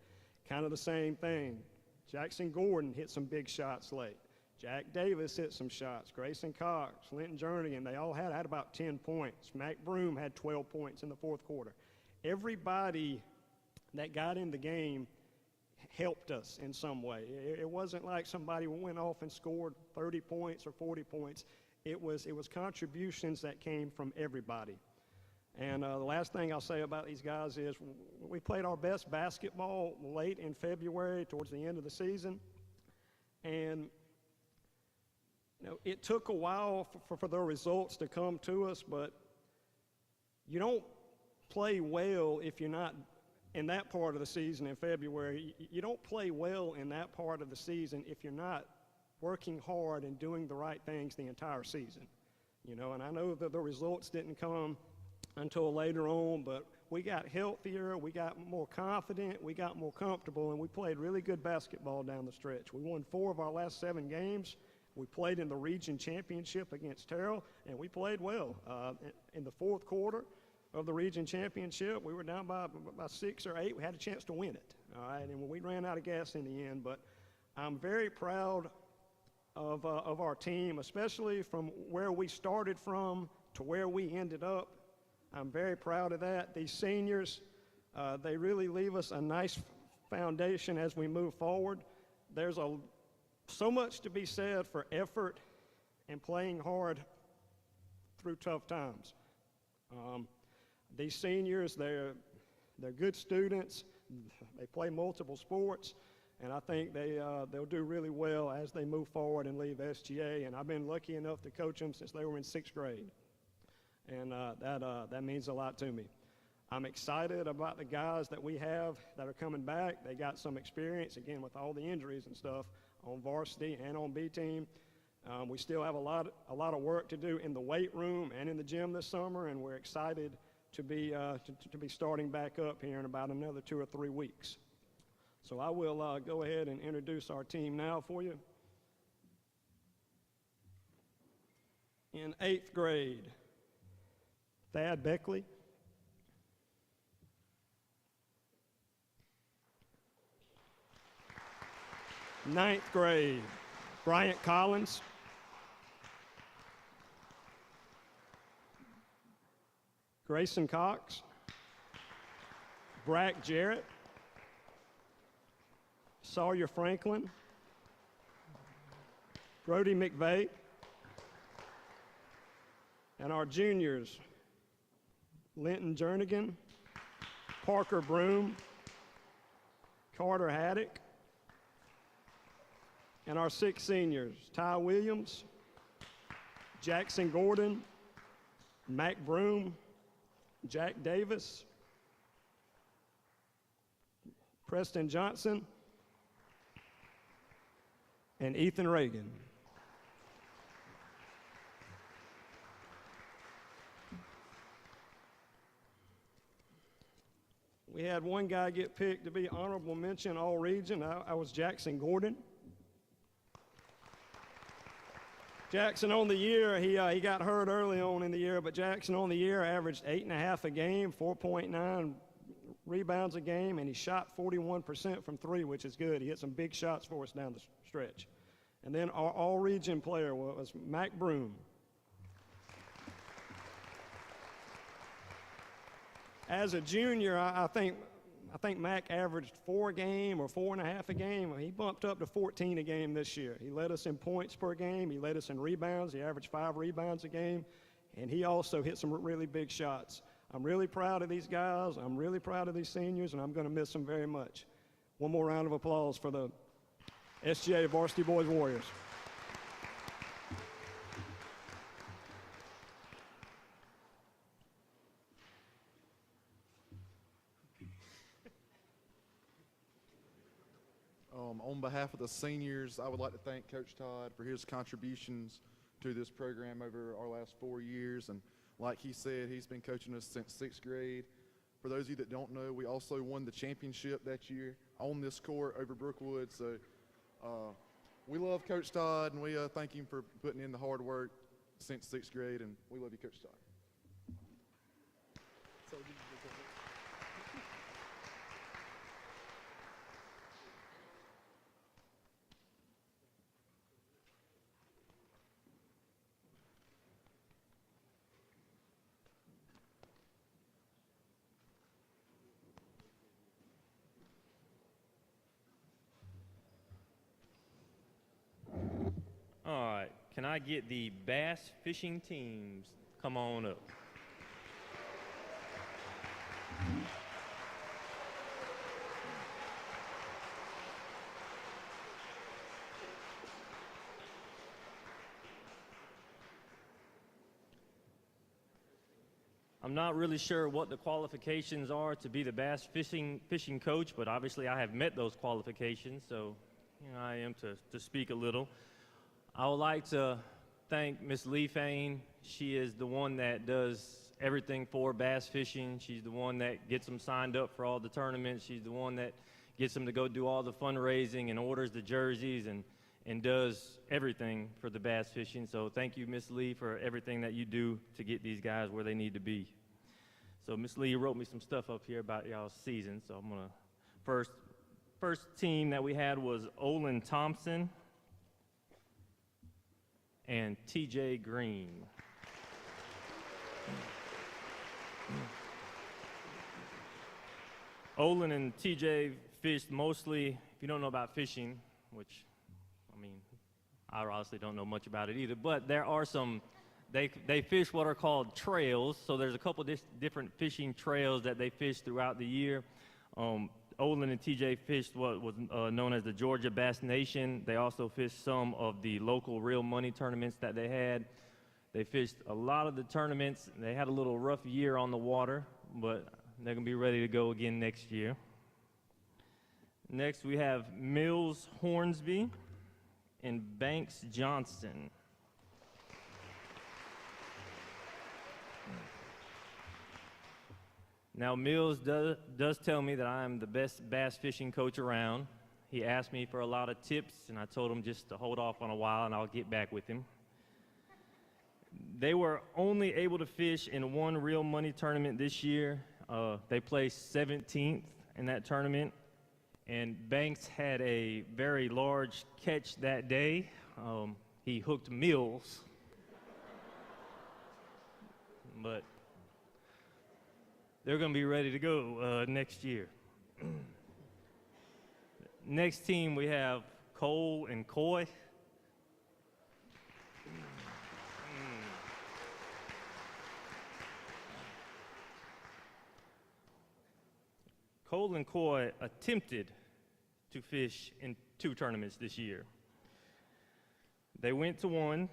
kind of the same thing. Jackson Gordon hit some big shots late. Jack Davis hit some shots. Grayson Cox, Linton Jernigan, they all had about 10 points. Mac Broom had 12 points in the fourth quarter. Everybody that got in the game helped us in some way. It wasn't like somebody went off and scored 30 points or 40 points. It was contributions that came from everybody. And the last thing I'll say about these guys is we played our best basketball late in February towards the end of the season. And you know, it took a while for the results to come to us, but you don't play well if you're not in that part of the season in February. You don't play well in that part of the season if you're not working hard and doing the right things the entire season. You know, and I know that the results didn't come until later on, but we got healthier, we got more confident, we got more comfortable, and we played really good basketball down the stretch. We won 4 of our last 7 games. We played in the region championship against Terrell, and we played well. In the fourth quarter of the region championship, we were down by 6 or 8. We had a chance to win it, all right, and we ran out of gas in the end. But I'm very proud of our team, especially from where we started from to where we ended up. I'm very proud of that. These seniors, they really leave us a nice foundation as we move forward. There's so much to be said for effort and playing hard through tough times. These seniors, they're good students. They play multiple sports, and I think they'll do really well as they move forward and leave SGA. And I've been lucky enough to coach them since they were in 6th grade, and that means a lot to me. I'm excited about the guys that we have that are coming back. They got some experience, again, with all the injuries and stuff on varsity and on B team. We still have a lot of work to do in the weight room and in the gym this summer, and we're excited to be starting back up here in about another 2 or 3 weeks. So I will go ahead and introduce our team now for you. In 8th grade, Thad Beckley. Ninth grade, Bryant Collins. Grayson Cox. Brack Jarrett. Sawyer Franklin. Brody McVeigh. And our juniors, Linton Jernigan, Parker Broom, Carter Haddock, and our 6 seniors, Ty Williams, Jackson Gordon, Mac Broom, Jack Davis, Preston Johnson, and Ethan Reagan. We had one guy get picked to be honorable mention all region. I was Jackson Gordon. Jackson on the year, he got hurt early on in the year, but Jackson on the year averaged 8.5 a game, 4.9 rebounds a game, and he shot 41% from 3, which is good. He hit some big shots for us down the stretch. And then our all-region player was Mac Broom. As a junior, I think Mac averaged 4 a game or 4.5 a game. He bumped up to 14 a game this year. He led us in points per game. He led us in rebounds. He averaged 5 rebounds a game. And he also hit some really big shots. I'm really proud of these guys. I'm really proud of these seniors, and I'm going to miss them very much. One more round of applause for the SGA Varsity Boys Warriors. On behalf of the seniors, I would like to thank Coach Todd for his contributions to this program over our last 4 years. And like he said, he's been coaching us since 6th grade. For those of you that don't know, we also won the championship that year on this court over Brookwood. So we love Coach Todd, and we thank him for putting in the hard work since 6th grade, and we love you, Coach Todd. All right, can I get the bass fishing teams? Come on up. I'm not really sure what the qualifications are to be the bass fishing coach, but obviously I have met those qualifications, so I am to speak a little. I would like to thank Miss Lee Fain. She is the one that does everything for bass fishing. She's the one that gets them signed up for all the tournaments. She's the one that gets them to go do all the fundraising and orders the jerseys and does everything for the bass fishing. So thank you, Miss Lee, for everything that you do to get these guys where they need to be. So Miss Lee wrote me some stuff up here about y'all's season. So I'm gonna first team that we had was Olin Thompson and TJ Green. Olin and TJ fished mostly, if you don't know about fishing, which, I mean, I honestly don't know much about it either, but there are some, they fish what are called trails, so there's a couple different fishing trails that they fish throughout the year. Olin and TJ fished what was known as the Georgia Bass Nation. They also fished some of the local real money tournaments that they had. They fished a lot of the tournaments. They had a little rough year on the water, but they're going to be ready to go again next year. Next, we have Mills Hornsby and Banks Johnston. Now, Mills does tell me that I am the best bass fishing coach around. He asked me for a lot of tips, and I told him just to hold off on a while, and I'll get back with him. They were only able to fish in one real money tournament this year. They placed 17th in that tournament, and Banks had a very large catch that day. He hooked Mills, but they're going to be ready to go next year. Next team, we have Cole and Coy. Cole and Coy attempted to fish in 2 tournaments this year. They went to one,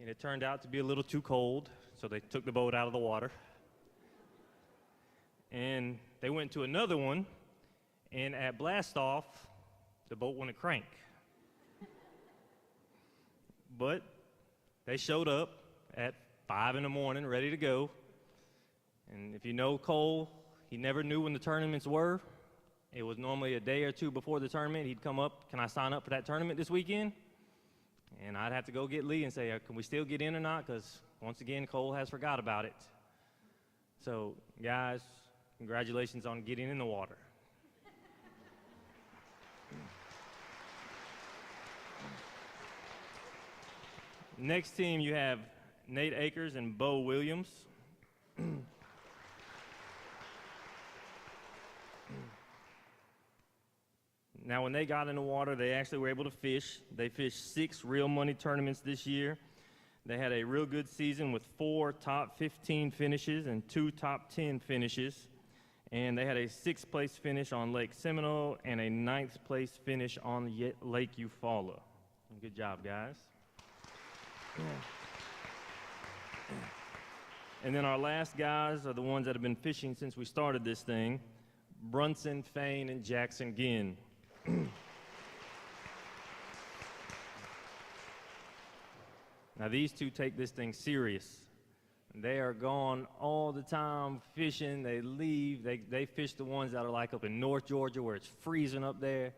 and it turned out to be a little too cold, so they took the boat out of the water. And they went to another one, and at blast-off, the boat wouldn't crank. But they showed up at 5 in the morning, ready to go. And if you know Cole, he never knew when the tournaments were. It was normally a day or two before the tournament. He'd come up, can I sign up for that tournament this weekend? And I'd have to go get Lee and say, can we still get in or not? Because once again, Cole has forgot about it. So, guys, congratulations on getting in the water. Next team, you have Nate Akers and Bo Williams. Now, when they got in the water, they actually were able to fish. They fished 6 real money tournaments this year. They had a real good season with 4 top 15 finishes and 2 top 10 finishes. And they had a 6th place finish on Lake Seminole and a 9th place finish on Lake Eufaula. Good job, guys. And then our last guys are the ones that have been fishing since we started this thing: Brunson, Fain, and Jackson Ginn. Now, these two take this thing serious. They are gone all the time fishing. They leave. They fish the ones that are like up in North Georgia where it's freezing up there.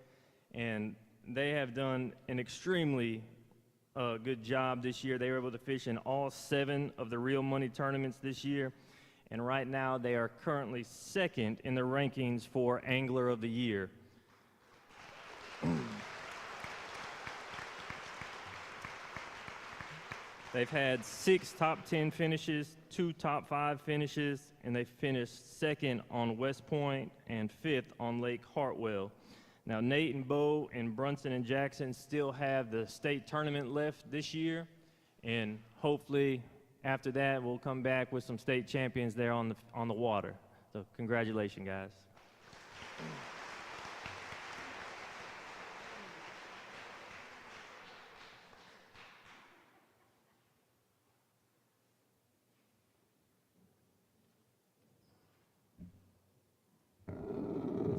And they have done an extremely good job this year. They were able to fish in all 7 of the real money tournaments this year. And right now they are currently 2nd in the rankings for Angler of the Year. They've had 6 top 10 finishes, 2 top 5 finishes, and they finished 2nd on West Point and 5th on Lake Hartwell. Now, Nate and Bo and Brunson and Jackson still have the state tournament left this year, and hopefully after that we'll come back with some state champions there on the water. So congratulations, guys.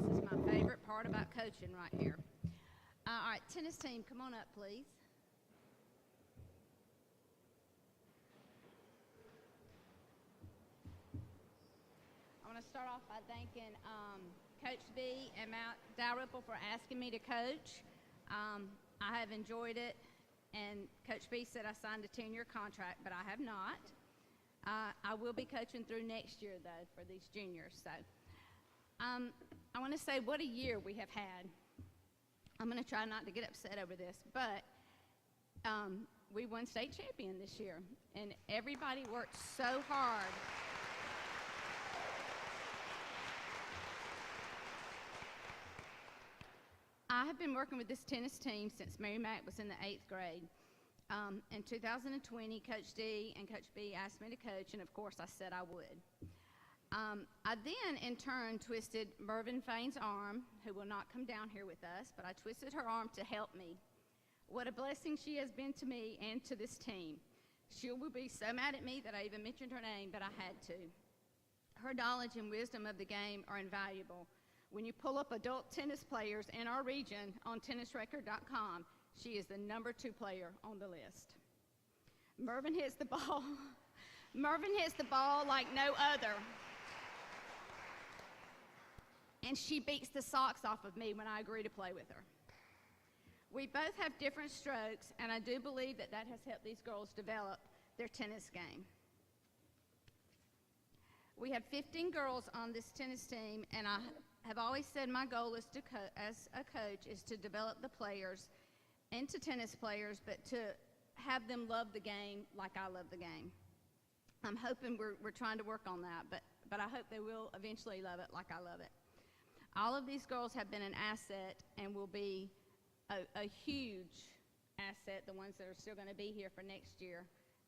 This is my favorite part about coaching right here. All right, tennis team, come on up, please. I want to start off by thanking Coach B and Matt Dalrymple for asking me to coach. I have enjoyed it, and Coach B said I signed a 10-year contract, but I have not. I will be coaching through next year, though, for these juniors. So I want to say what a year we have had. I'm going to try not to get upset over this, but we won state champion this year, and everybody worked so hard. I have been working with this tennis team since Mary Mac was in the 8th grade. In 2020, Coach D and Coach B asked me to coach, and of course I said I would. I then, in turn, twisted Mervyn Fain's arm, who will not come down here with us, but I twisted her arm to help me. What a blessing she has been to me and to this team. She will be so mad at me that I even mentioned her name, but I had to. Her knowledge and wisdom of the game are invaluable. When you pull up adult tennis players in our region on tennisrecord.com, she is the #2 player on the list. Mervyn hits the ball. Mervyn hits the ball like no other. And she beats the socks off of me when I agree to play with her. We both have different strokes, and I do believe that that has helped these girls develop their tennis game. We have 15 girls on this tennis team, and I have always said my goal is as a coach is to develop the players into tennis players, but to have them love the game like I love the game. I'm hoping we're trying to work on that, but I hope they will eventually love it like I love it. All of these girls have been an asset and will be a huge asset, the ones that are still going to be here for next year,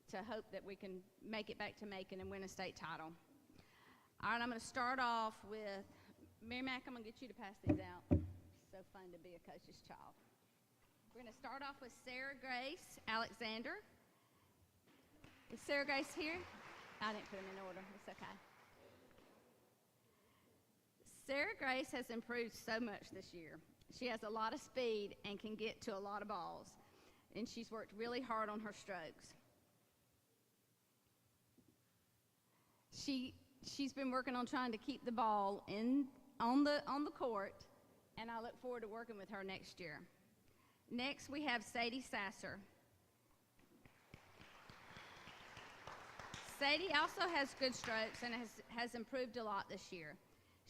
to hope that we can make it back to Macon and win a state title. All right, I'm going to start off with Mary Mac. I'm going to get you to pass these out. So fun to be a coach's child. We're going to start off with Sarah Grace Alexander. Is Sarah Grace here? I didn't put them in order. It's okay. Sarah Grace has improved so much this year. She has a lot of speed and can get to a lot of balls, and she's worked really hard on her strokes. She's been working on trying to keep the ball on the court, and I look forward to working with her next year. Next, we have Sadie Sasser. Sadie also has good strokes and has improved a lot this year.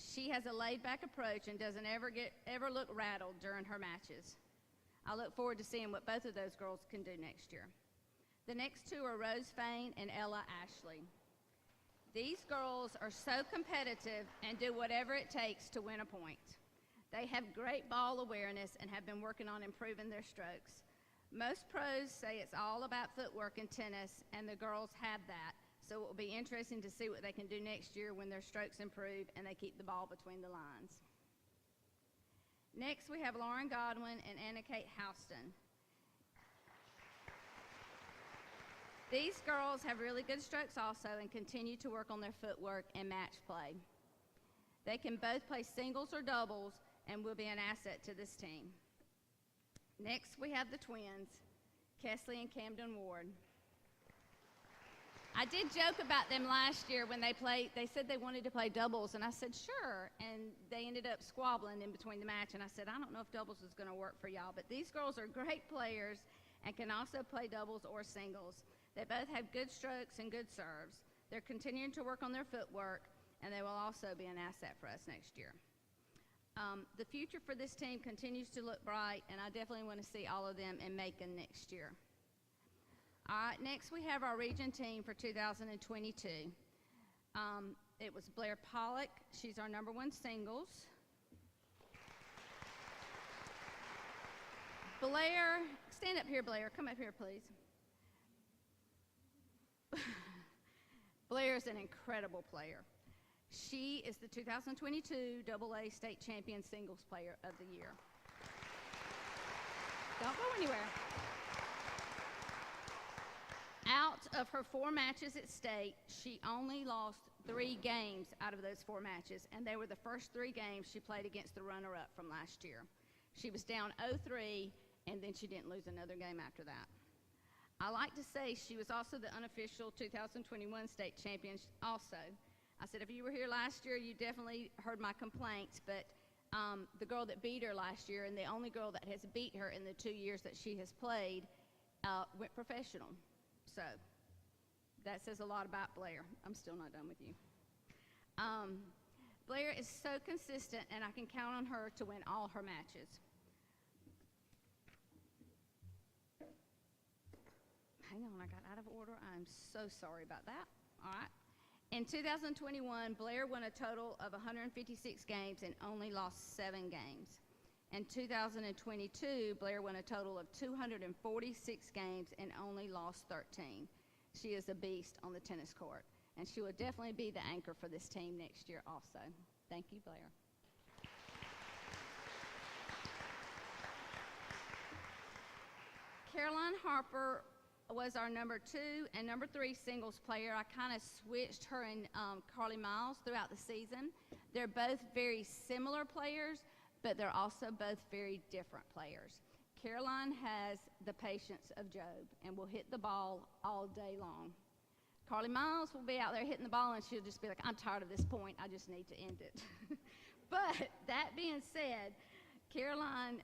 She has a laid-back approach and doesn't ever look rattled during her matches. I look forward to seeing what both of those girls can do next year. The next two are Rose Fain and Ella Ashley. These girls are so competitive and do whatever it takes to win a point. They have great ball awareness and have been working on improving their strokes. Most pros say it's all about footwork in tennis, and the girls have that. So it will be interesting to see what they can do next year when their strokes improve and they keep the ball between the lines. Next, we have Lauren Godwin and Anna Kate Houston. These girls have really good strokes also and continue to work on their footwork and match play. They can both play singles or doubles and will be an asset to this team. Next, we have the twins, Kesley and Camden Ward. I did joke about them last year when they played. They said they wanted to play doubles, and I said, sure. And they ended up squabbling in between the match, and I said, I don't know if doubles is going to work for y'all, but these girls are great players and can also play doubles or singles. They both have good strokes and good serves. They're continuing to work on their footwork, and they will also be an asset for us next year. The future for this team continues to look bright, and I definitely want to see all of them in Macon next year. All right, next we have our region team for 2022. It was Blair Pollock. She's our #1 singles. Blair, stand up here, Blair. Come up here, please. Blair is an incredible player. She is the 2022 AA State Champion Singles Player of the Year. Don't go anywhere. Out of her 4 matches at state, she only lost 3 games out of those 4 matches, and they were the first 3 games she played against the runner-up from last year. She was down 0-3, and then she didn't lose another game after that. I like to say she was also the unofficial 2021 state champion also. I said, if you were here last year, you definitely heard my complaints, but the girl that beat her last year and the only girl that has beat her in the 2 years that she has played went professional. So that says a lot about Blair. I'm still not done with you. Blair is so consistent, and I can count on her to win all her matches. Hang on, I got out of order. I'm so sorry about that. All right. In 2021, Blair won a total of 156 games and only lost 7 games. In 2022, Blair won a total of 246 games and only lost 13. She is a beast on the tennis court, and she will definitely be the anchor for this team next year also. Thank you, Blair. Caroline Harper was our #2 and #3 singles player. I kind of switched her and Carly Miles throughout the season. They're both very similar players, but they're also both very different players. Caroline has the patience of Job and will hit the ball all day long. Carly Miles will be out there hitting the ball, and she'll just be like, I'm tired of this point. I just need to end it. But that being said, Caroline,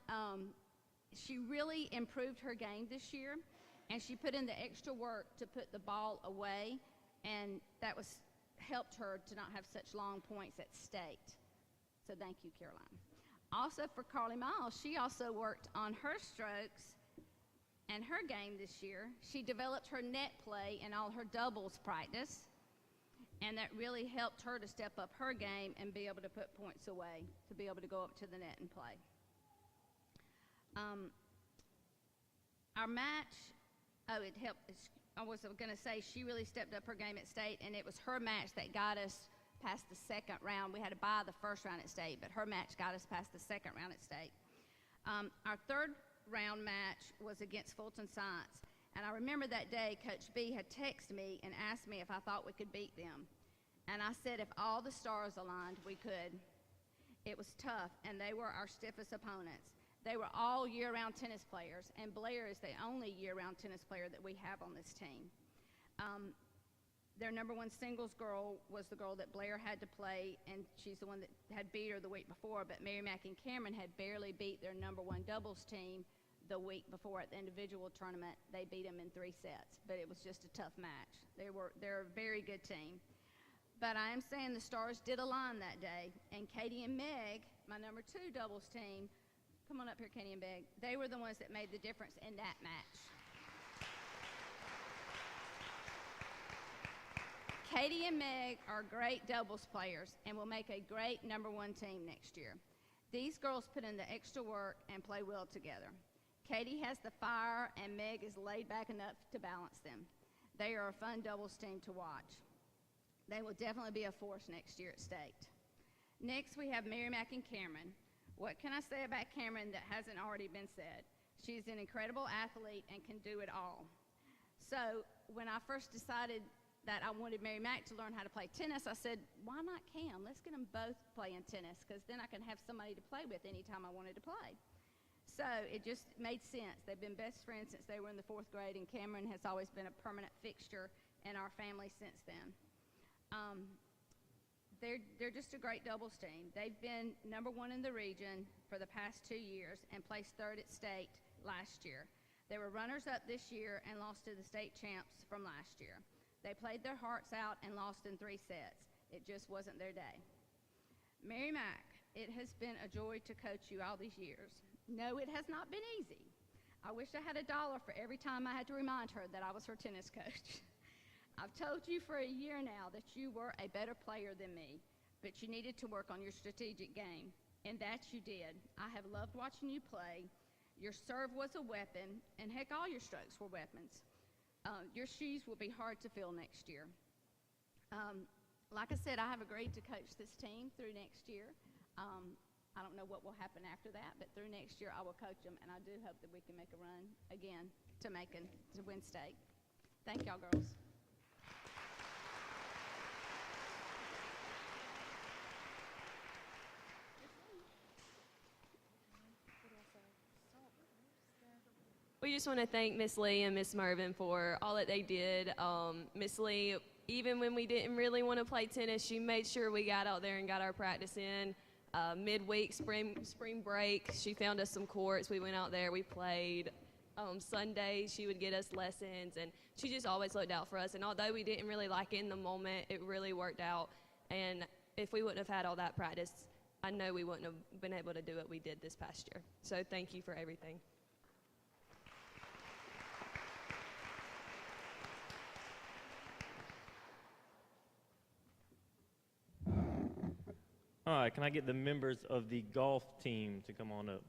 she really improved her game this year, and she put in the extra work to put the ball away, and that helped her to not have such long points at state. So thank you, Caroline. Also for Carly Miles, she also worked on her strokes and her game this year. She developed her net play in all her doubles practice, and that really helped her to step up her game and be able to put points away, to be able to go up to the net and play. Our match, it helped. I was going to say she really stepped up her game at state, and it was her match that got us past the second round. We had to buy the first round at state, but her match got us past the second round at state. Our third round match was against Fulton Science, and I remember that day Coach B had texted me and asked me if I thought we could beat them, and I said if all the stars aligned, we could. It was tough, and they were our stiffest opponents. They were all year-round tennis players, and Blair is the only year-round tennis player that we have on this team. Their #1 singles girl was the girl that Blair had to play, and she's the one that had beat her the week before, but Mary Mack and Cameron had barely beat their #1 doubles team the week before at the individual tournament. They beat them in 3 sets, but it was just a tough match. They're a very good team. But I am saying the stars did align that day, and Katie and Meg, my #2 doubles team, come on up here, Katie and Meg, they were the ones that made the difference in that match. Katie and Meg are great doubles players and will make a great #1 team next year. These girls put in the extra work and play well together. Katie has the fire, and Meg is laid back enough to balance them. They are a fun doubles team to watch. They will definitely be a force next year at state. Next, we have Mary Mack and Cameron. What can I say about Cameron that hasn't already been said? She's an incredible athlete and can do it all. So when I first decided that I wanted Mary Mack to learn how to play tennis, I said, why not Cam? Let's get them both playing tennis, because then I can have somebody to play with anytime I wanted to play. So it just made sense. They've been best friends since they were in the 4th grade, and Cameron has always been a permanent fixture and our family since then. They're just a great doubles team. They've been #1 in the region for the past 2 years and placed 3rd at state last year. They were runners-up this year and lost to the state champs from last year. They played their hearts out and lost in 3 sets. It just wasn't their day. Mary Mack, it has been a joy to coach you all these years. No, it has not been easy. I wish I had $1 for every time I had to remind her that I was her tennis coach. I've told you for a year now that you were a better player than me, but you needed to work on your strategic game, and that you did. I have loved watching you play. Your serve was a weapon, and heck, all your strokes were weapons. Your shoes will be hard to fill next year. Like I said, I have agreed to coach this team through next year. I don't know what will happen after that, but through next year I will coach them, and I do hope that we can make a run again to win state. Thank y'all, girls. We just want to thank Miss Lee and Miss Mervin for all that they did. Miss Lee, even when we didn't really want to play tennis, she made sure we got out there and got our practice in. Midweek, spring break, she found us some courts. We went out there, we played. Sundays, she would get us lessons, and she just always looked out for us. And although we didn't really like it in the moment, it really worked out. And if we wouldn't have had all that practice, I know we wouldn't have been able to do what we did this past year. So thank you for everything. All right, can I get the members of the golf team to come on up?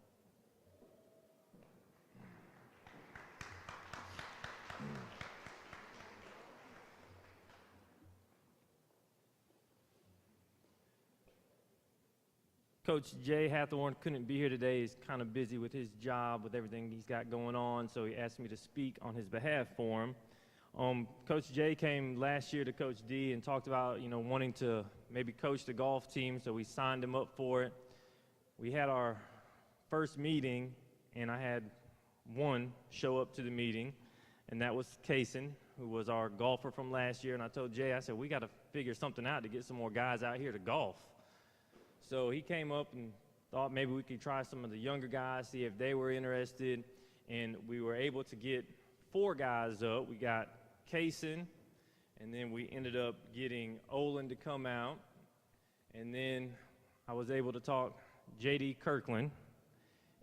Coach Jay Hathorn couldn't be here today. He's kind of busy with his job, with everything he's got going on, so he asked me to speak on his behalf for him. Coach Jay came last year to Coach D and talked about, wanting to maybe coach the golf team, so we signed him up for it. We had our first meeting, and I had one show up to the meeting, and that was Kaysen, who was our golfer from last year. And I told Jay, I said, we got to figure something out to get some more guys out here to golf. So he came up and thought maybe we could try some of the younger guys, see if they were interested, and we were able to get 4 guys up. We got Kaysen, and then we ended up getting Olin to come out, and then I was able to talk J.D. Kirkland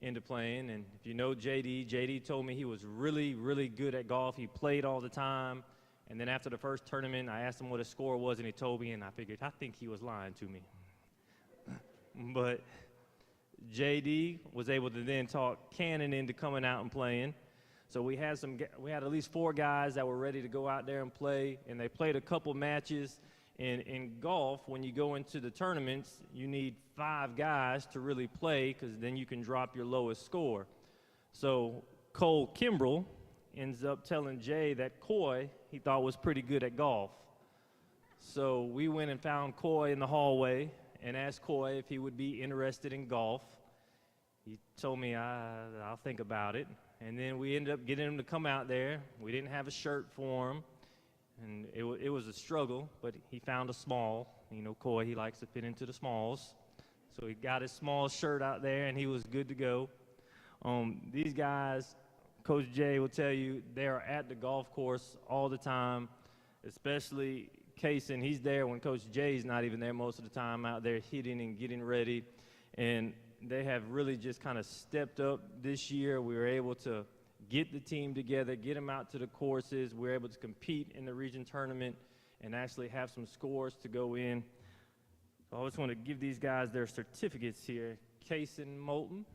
into playing. And if you know J.D. told me he was really, really good at golf. He played all the time, and then after the first tournament, I asked him what his score was, and he told me, and I figured, I think he was lying to me. But J.D. was able to then talk Cannon into coming out and playing. So we had at least 4 guys that were ready to go out there and play, and they played a couple matches. And in golf, when you go into the tournaments, you need 5 guys to really play, because then you can drop your lowest score. So Cole Kimbrell ends up telling Jay that Coy he thought was pretty good at golf. So we went and found Coy in the hallway and asked Coy if he would be interested in golf. He told me, I'll think about it. And then we ended up getting him to come out there. We didn't have a shirt for him, and it was a struggle, but he found a small. Coy, he likes to fit into the smalls. So he got his small shirt out there, and he was good to go. These guys, Coach Jay will tell you, they are at the golf course all the time, especially Kaysen. He's there when Coach Jay's not even there most of the time, out there hitting and getting ready. And they have really just kind of stepped up this year. We were able to get the team together, get them out to the courses. We were able to compete in the region tournament and actually have some scores to go in. So I just want to give these guys their certificates here. Kaysen Moulton.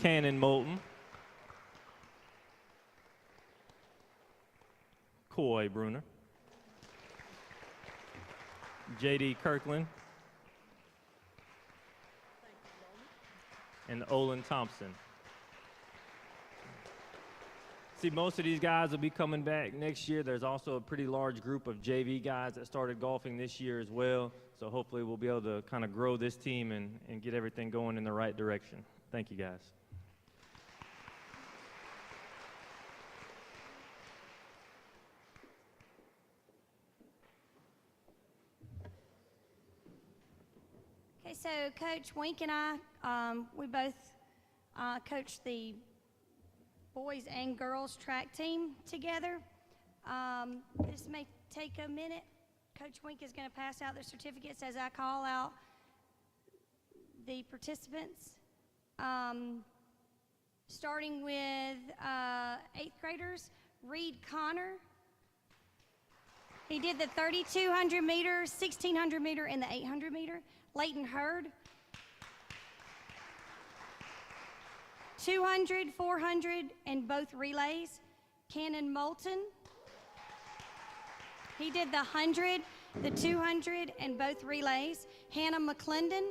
Cannon Moulton. Coy Bruner. J.D. Kirkland, and Olin Thompson. See, most of these guys will be coming back next year. There's also a pretty large group of JV guys that started golfing this year as well, so hopefully we'll be able to kind of grow this team and get everything going in the right direction. Thank you, guys. Okay, so Coach Wink and I, we both coach the boys and girls track team together. This may take a minute. Coach Wink is going to pass out the certificates as I call out the participants. Starting with 8th graders, Reed Connor. He did the 3,200 meter, 1,600 meter, and the 800 meter. Leighton Hurd, 200, 400, and both relays. Cannon Moulton, he did the 100, the 200, and both relays. Hannah McClendon,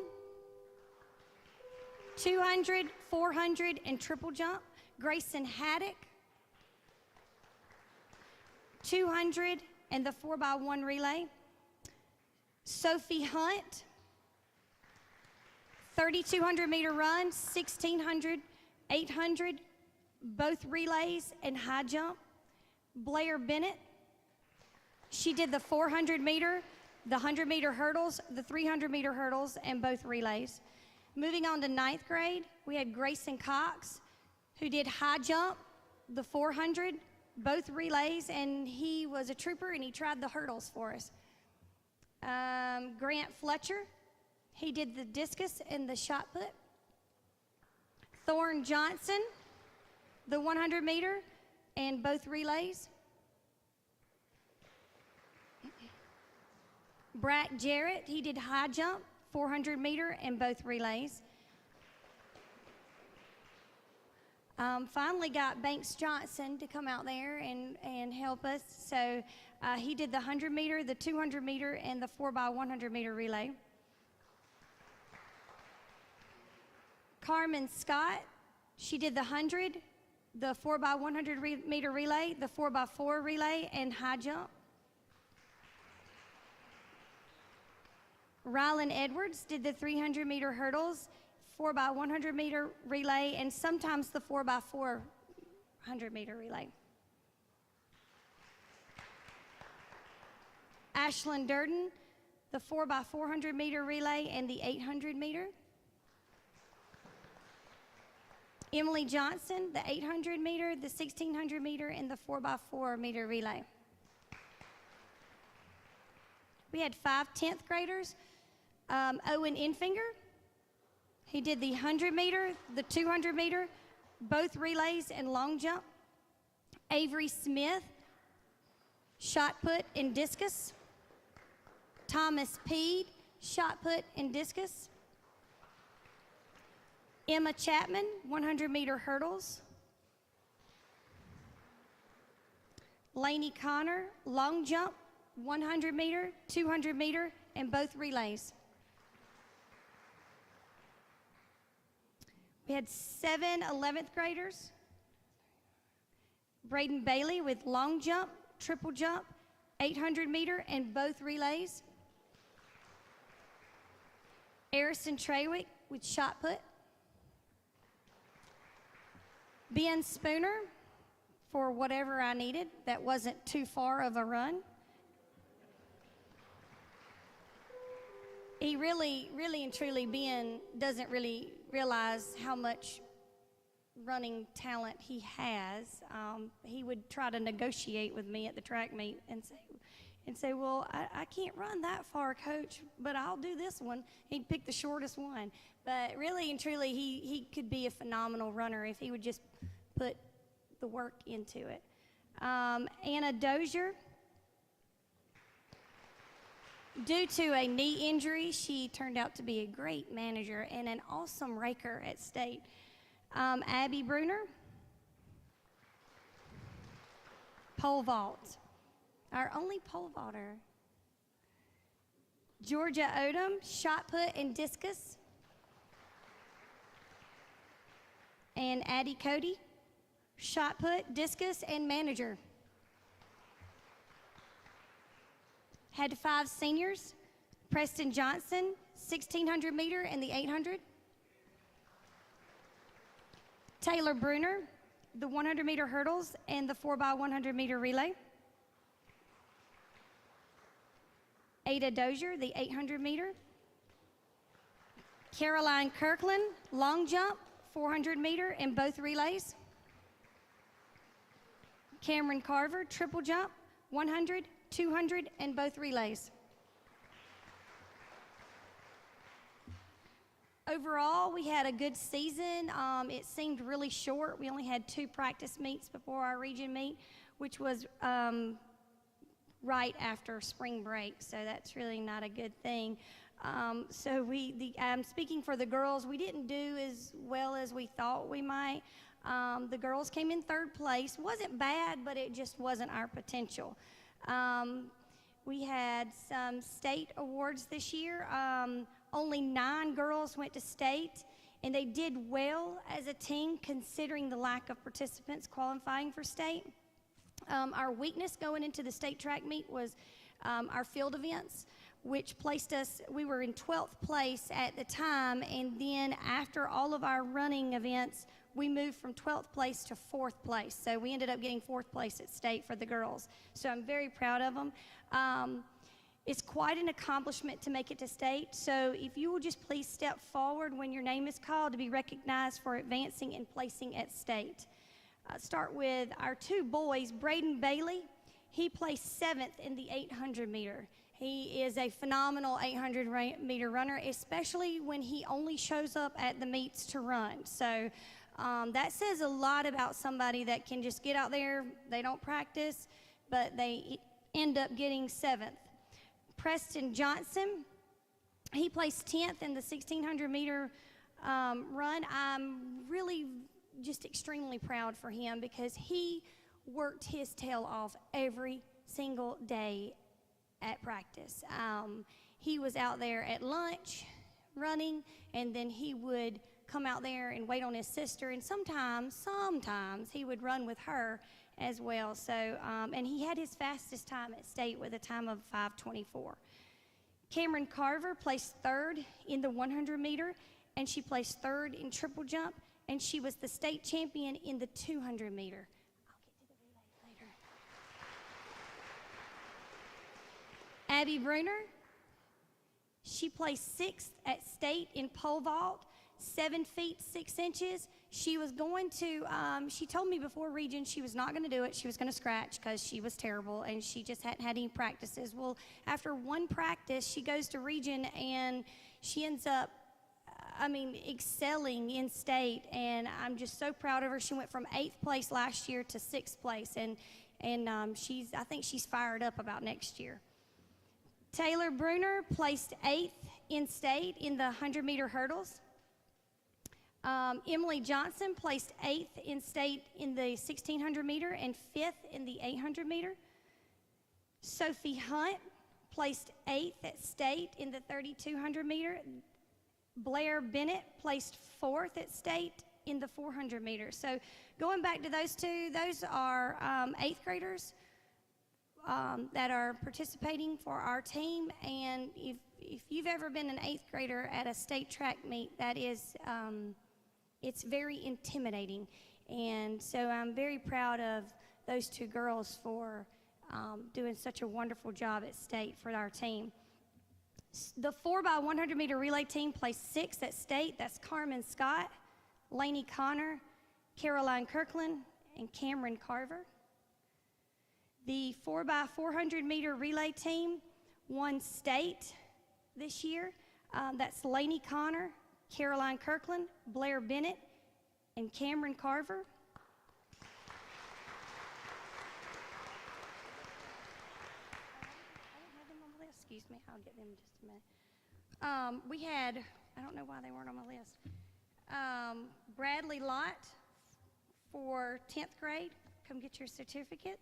200, 400, and triple jump. Grayson Haddock, 200, and the 4x1 relay. Sophie Hunt, 3,200 meter run, 1,600, 800, both relays and high jump. Blair Bennett, she did the 400 meter, the 100 meter hurdles, the 300 meter hurdles, and both relays. Moving on to 9th grade, we had Grayson Cox, who did high jump, the 400, both relays, and he was a trooper and he tried the hurdles for us. Grant Fletcher, he did the discus and the shot put. Thorne Johnson, the 100 meter and both relays. Brack Jarrett, he did high jump, 400 meter and both relays. Finally got Banks Johnson to come out there and help us. So he did the 100 meter, the 200 meter, and the 4x100 meter relay. Carmen Scott, she did the 100, the 4x100 meter relay, the 4x4 relay, and high jump. Rylan Edwards did the 300 meter hurdles, 4x100 meter relay, and sometimes the 4x400 meter relay. Ashlyn Durden, the 4x400 meter relay and the 800 meter. Emily Johnson, the 800 meter, the 1,600 meter, and the 4x4 meter relay. We had 5 10th graders. Owen Infinger, he did the 100 meter, the 200 meter, both relays and long jump. Avery Smith, shot put and discus. Thomas Peed, shot put and discus. Emma Chapman, 100 meter hurdles. Lainey Connor, long jump, 100 meter, 200 meter, and both relays. We had 7 11th graders. Braden Bailey with long jump, triple jump, 800 meter, and both relays. Harrison Trawick with shot put. Ben Spooner for whatever I needed that wasn't too far of a run. He really and truly, Ben doesn't really realize how much running talent he has. He would try to negotiate with me at the track meet and say, well, I can't run that far, Coach, but I'll do this one. He'd pick the shortest one. But really and truly, he could be a phenomenal runner if he would just put the work into it. Anna Dozier, due to a knee injury, she turned out to be a great manager and an awesome raker at state. Abby Bruner, pole vault, our only pole vaulter. Georgia Odom, shot put and discus. And Addie Cody, shot put, discus, and manager. Had 5 seniors. Preston Johnson, 1,600 meter and the 800. Taylor Bruner, the 100 meter hurdles and the 4x100 meter relay. Ada Dozier, the 800 meter. Caroline Kirkland, long jump, 400 meter in both relays. Cameron Carver, triple jump, 100, 200 in both relays. Overall, we had a good season. It seemed really short. We only had 2 practice meets before our region meet, which was right after spring break, so that's really not a good thing. So I'm speaking for the girls. We didn't do as well as we thought we might. The girls came in 3rd place. Wasn't bad, but it just wasn't our potential. We had some state awards this year. Only 9 girls went to state, and they did well as a team considering the lack of participants qualifying for state. Our weakness going into the state track meet was our field events, which placed us, we were in 12th place at the time, and then after all of our running events, we moved from 12th place to 4th place. So we ended up getting 4th place at state for the girls. So I'm very proud of them. It's quite an accomplishment to make it to state, so if you will just please step forward when your name is called to be recognized for advancing and placing at state. Start with our 2 boys, Braden Bailey. He placed 7th in the 800 meter. He is a phenomenal 800 meter runner, especially when he only shows up at the meets to run. So that says a lot about somebody that can just get out there, they don't practice, but they end up getting 7th. Preston Johnson, he placed 10th in the 1600 meter run. I'm really just extremely proud for him because he worked his tail off every single day at practice. He was out there at lunch running, and then he would come out there and wait on his sister, and sometimes he would run with her as well. So, and he had his fastest time at state with a time of 5:24. Cameron Carver placed 3rd in the 100 meter, and she placed 3rd in triple jump, and she was the state champion in the 200 meter. I'll get to the relays later. Abby Bruner, she placed 6th at state in pole vault, 7 feet 6 inches. She was going to, she told me before region she was not going to do it. She was going to scratch because she was terrible and she just hadn't had any practices. Well, after 1 practice, she goes to region and she ends up, excelling in state, and I'm just so proud of her. She went from 8th place last year to 6th place, and I think she's fired up about next year. Taylor Bruner placed 8th in state in the 100 meter hurdles. Emily Johnson placed 8th in state in the 1600 meter and 5th in the 800 meter. Sophie Hunt placed 8th at state in the 3200 meter. Blair Bennett placed 4th at state in the 400 meter. So going back to those 2, those are 8th graders that are participating for our team. And if you've ever been an 8th grader at a state track meet, that is, it's very intimidating. And so I'm very proud of those 2 girls for doing such a wonderful job at state for our team. The 4x100 meter relay team placed 6th at state. That's Carmen Scott, Lainey Connor, Caroline Kirkland, and Cameron Carver. The 4x400 meter relay team won state this year. That's Lainey Connor, Caroline Kirkland, Blair Bennett, and Cameron Carver. Excuse me, I'll get them in just a minute. We had, I don't know why they weren't on my list. Bradley Lott for 10th grade. Come get your certificate.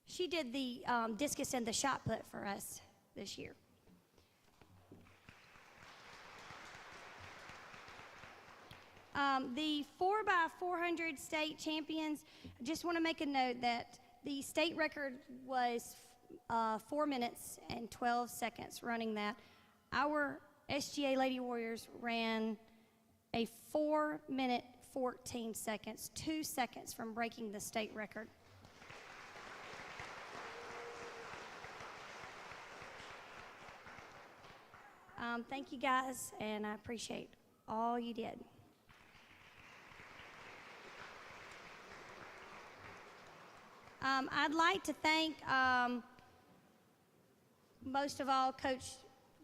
She did the discus and the shot put for us this year. The 4x400 state champions, I just want to make a note that the state record was 4 minutes and 12 seconds running that. Our SGA Lady Warriors ran a 4 minute 14 seconds, 2 seconds from breaking the state record. Thank you guys, and I appreciate all you did. I'd like to thank, most of all, Coach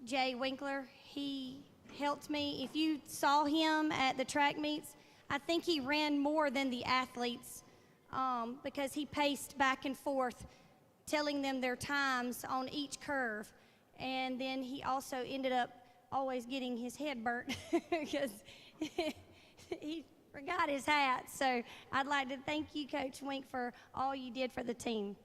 Jay Winkler. He helped me. If you saw him at the track meets, I think he ran more than the athletes because he paced back and forth, telling them their times on each curve. And then he also ended up always getting his head burnt because he forgot his hat. So I'd like to thank you, Coach Wink, for all you did for the team.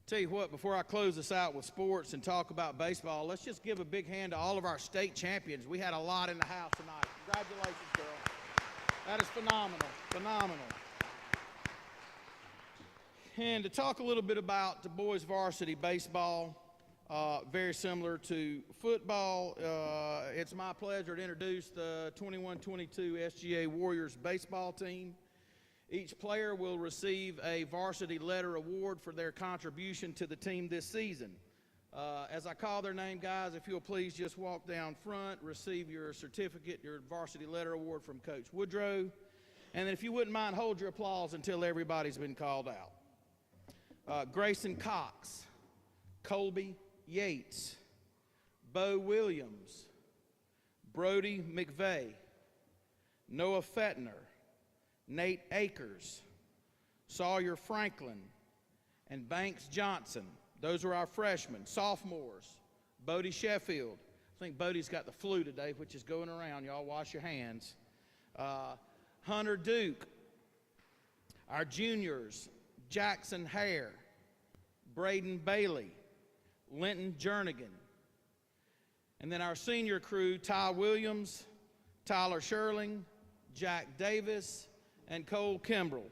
Tell you what, before I close this out with sports and talk about baseball, let's just give a big hand to all of our state champions. We had a lot in the house tonight. Congratulations, girl. That is phenomenal, phenomenal. And to talk a little bit about the boys varsity baseball, very similar to football, it's my pleasure to introduce the 21-22 SGA Warriors baseball team. Each player will receive a varsity letter award for their contribution to the team this season. As I call their name, guys, if you'll please just walk down front, receive your certificate, your varsity letter award from Coach Woodrow. And then if you wouldn't mind, hold your applause until everybody's been called out. Grayson Cox, Colby Yates, Bo Williams, Brody McVeigh, Noah Fettner, Nate Akers, Sawyer Franklin, and Banks Johnson. Those are our freshmen. Sophomores, Bodie Sheffield. I think Bodie's got the flu today, which is going around. Y'all wash your hands. Hunter Duke. Our juniors, Jackson Hare, Braden Bailey, Linton Jernigan. And then our senior crew, Ty Williams, Tyler Sherling, Jack Davis, and Cole Kimbrell.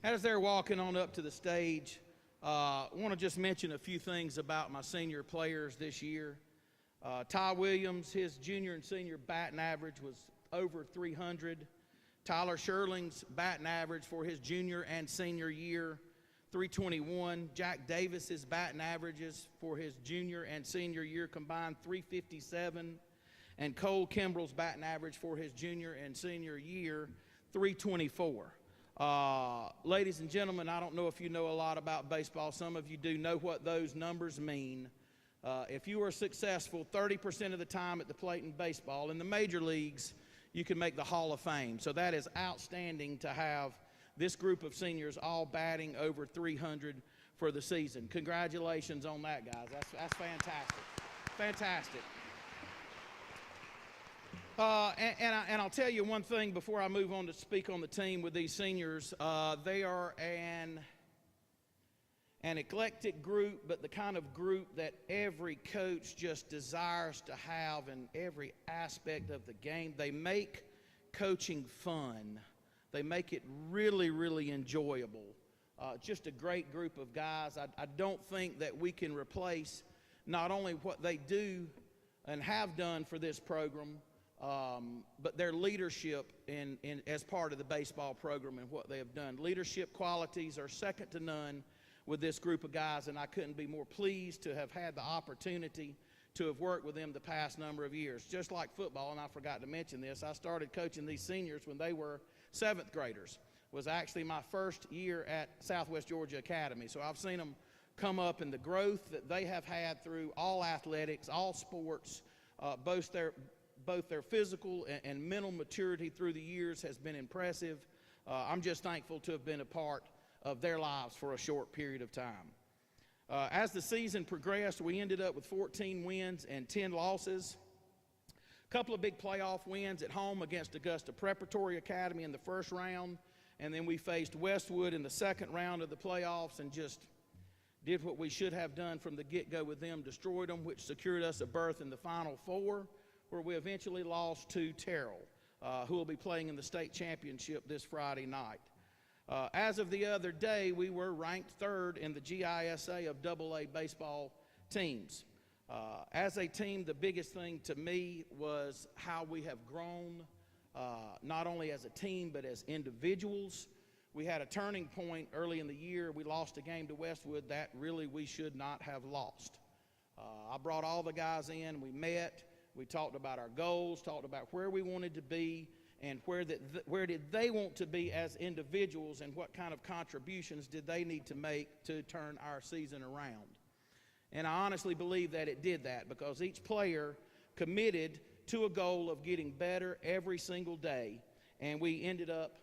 As they're walking on up to the stage, I want to just mention a few things about my senior players this year. Ty Williams, his junior and senior batting average was over 300. Tyler Sherling's batting average for his junior and senior year, 321. Jack Davis's batting averages for his junior and senior year combined, 357. And Cole Kimbrell's batting average for his junior and senior year, 324. Ladies and gentlemen, I don't know if you know a lot about baseball. Some of you do know what those numbers mean. If you are successful 30% of the time at the plate in baseball, in the major leagues, you can make the Hall of Fame. So that is outstanding to have this group of seniors all batting over 300 for the season. Congratulations on that, guys. That's fantastic. Fantastic. And I'll tell you one thing before I move on to speak on the team with these seniors. They are an eclectic group, but the kind of group that every coach just desires to have in every aspect of the game. They make coaching fun. They make it really, really enjoyable. Just a great group of guys. I don't think that we can replace not only what they do and have done for this program, but their leadership as part of the baseball program and what they have done. Leadership qualities are second to none with this group of guys, and I couldn't be more pleased to have had the opportunity to have worked with them the past number of years. Just like football, and I forgot to mention this, I started coaching these seniors when they were 7th graders. It was actually my first year at Southwest Georgia Academy, so I've seen them come up, and the growth that they have had through all athletics, all sports, both their physical and mental maturity through the years has been impressive. I'm just thankful to have been a part of their lives for a short period of time. As the season progressed, we ended up with 14 wins and 10 losses. A couple of big playoff wins at home against Augusta Preparatory Academy in the first round, and then we faced Westwood in the second round of the playoffs and just did what we should have done from the get-go with them, destroyed them, which secured us a berth in the Final Four, where we eventually lost to Terrell, who will be playing in the state championship this Friday night. As of the other day, we were ranked third in the GISA of AA baseball teams. As a team, the biggest thing to me was how we have grown, not only as a team, but as individuals. We had a turning point early in the year. We lost a game to Westwood that really we should not have lost. I brought all the guys in. We met. We talked about our goals, talked about where we wanted to be, and where did they want to be as individuals, and what kind of contributions did they need to make to turn our season around. And I honestly believe that it did that, because each player committed to a goal of getting better every single day, and we ended up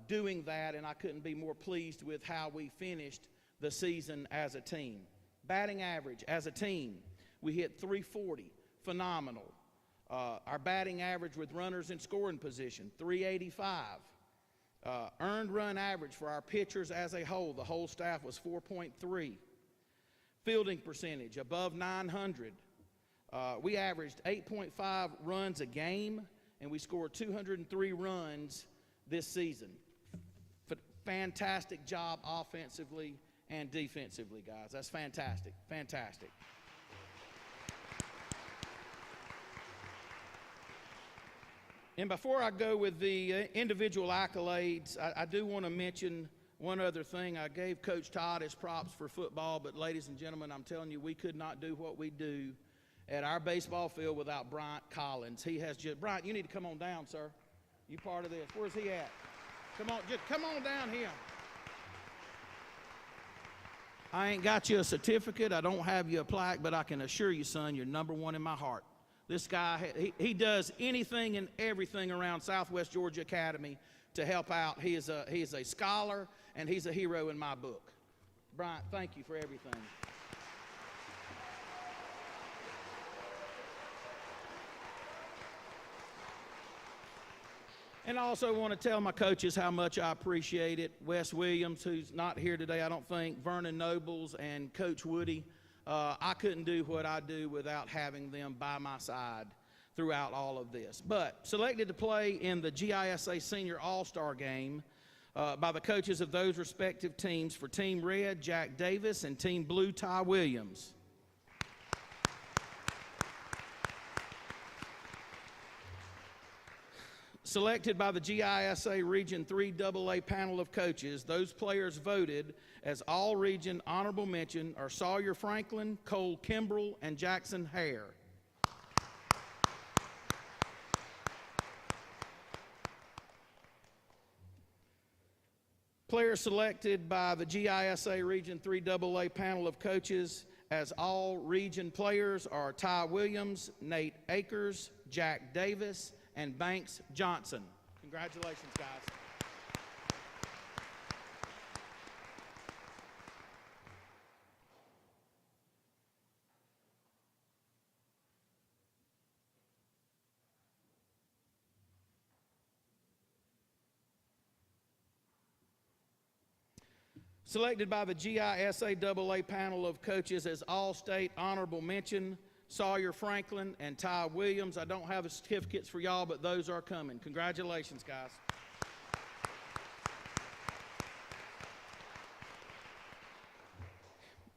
doing that, and I couldn't be more pleased with how we finished the season as a team. Batting average as a team, we hit .340, phenomenal. Our batting average with runners in scoring position, .385. Earned run average for our pitchers as a whole, the whole staff, was 4.3. Fielding percentage above 900. We averaged 8.5 runs a game, and we scored 203 runs this season. Fantastic job offensively and defensively, guys. That's fantastic, fantastic. And before I go with the individual accolades, I do want to mention one other thing. I gave Coach Todd his props for football, but ladies and gentlemen, I'm telling you, we could not do what we do at our baseball field without Bryant Collins. He has just, Bryant, you need to come on down, sir. You part of this. Where's he at? Come on, just come on down here. I ain't got you a certificate. I don't have you a plaque, but I can assure you, son, you're number one in my heart. This guy, he does anything and everything around Southwest Georgia Academy to help out. He is a scholar, and he's a hero in my book. Bryant, thank you for everything. And I also want to tell my coaches how much I appreciate it. Wes Williams, who's not here today, I don't think, Vernon Nobles, and Coach Woody. I couldn't do what I do without having them by my side throughout all of this. But selected to play in the GISA Senior All-Star Game by the coaches of those respective teams, for Team Red, Jack Davis, and Team Blue, Ty Williams. Selected by the GISA Region 3 AA panel of coaches, those players voted as all-region honorable mention are Sawyer Franklin, Cole Kimbrell, and Jackson Hare. Players selected by the GISA Region 3 AA panel of coaches as all-region players are Ty Williams, Nate Akers, Jack Davis, and Banks Johnson. Congratulations, guys. Selected by the GISA AA panel of coaches as all-state honorable mention, Sawyer Franklin and Ty Williams. I don't have the certificates for y'all, but those are coming. Congratulations, guys.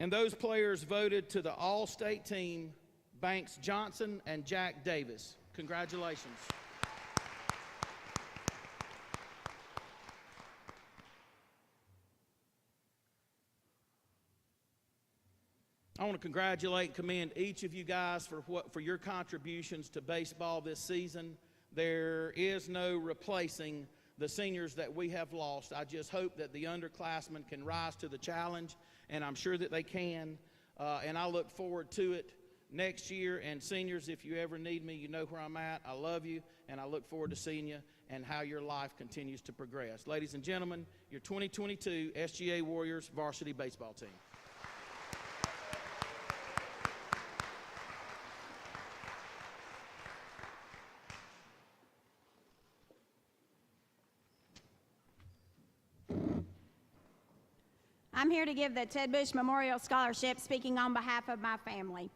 And those players voted to the all-state team, Banks Johnson and Jack Davis. Congratulations. I want to congratulate and commend each of you guys for your contributions to baseball this season. There is no replacing the seniors that we have lost. I just hope that the underclassmen can rise to the challenge, and I'm sure that they can. And I look forward to it next year. And seniors, if you ever need me, you know where I'm at. I love you, and I look forward to seeing you and how your life continues to progress. Ladies and gentlemen, your 2022 SGA Warriors varsity baseball team. I'm here to give the Ted Bush Memorial Scholarship, speaking on behalf of my family.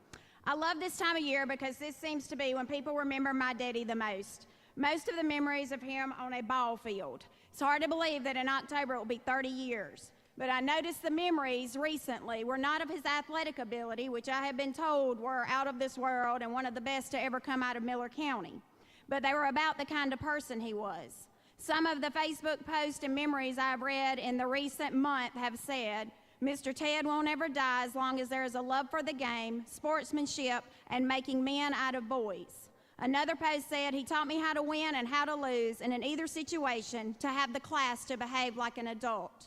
I love this time of year because this seems to be when people remember my daddy the most. Most of the memories of him on a ball field. It's hard to believe that in October it will be 30 years. But I noticed the memories recently were not of his athletic ability, which I have been told were out of this world and one of the best to ever come out of Miller County. But they were about the kind of person he was. Some of the Facebook posts and memories I've read in the recent month have said, Mr. Ted won't ever die as long as there is a love for the game, sportsmanship, and making men out of boys. Another post said, he taught me how to win and how to lose, and in either situation, to have the class to behave like an adult.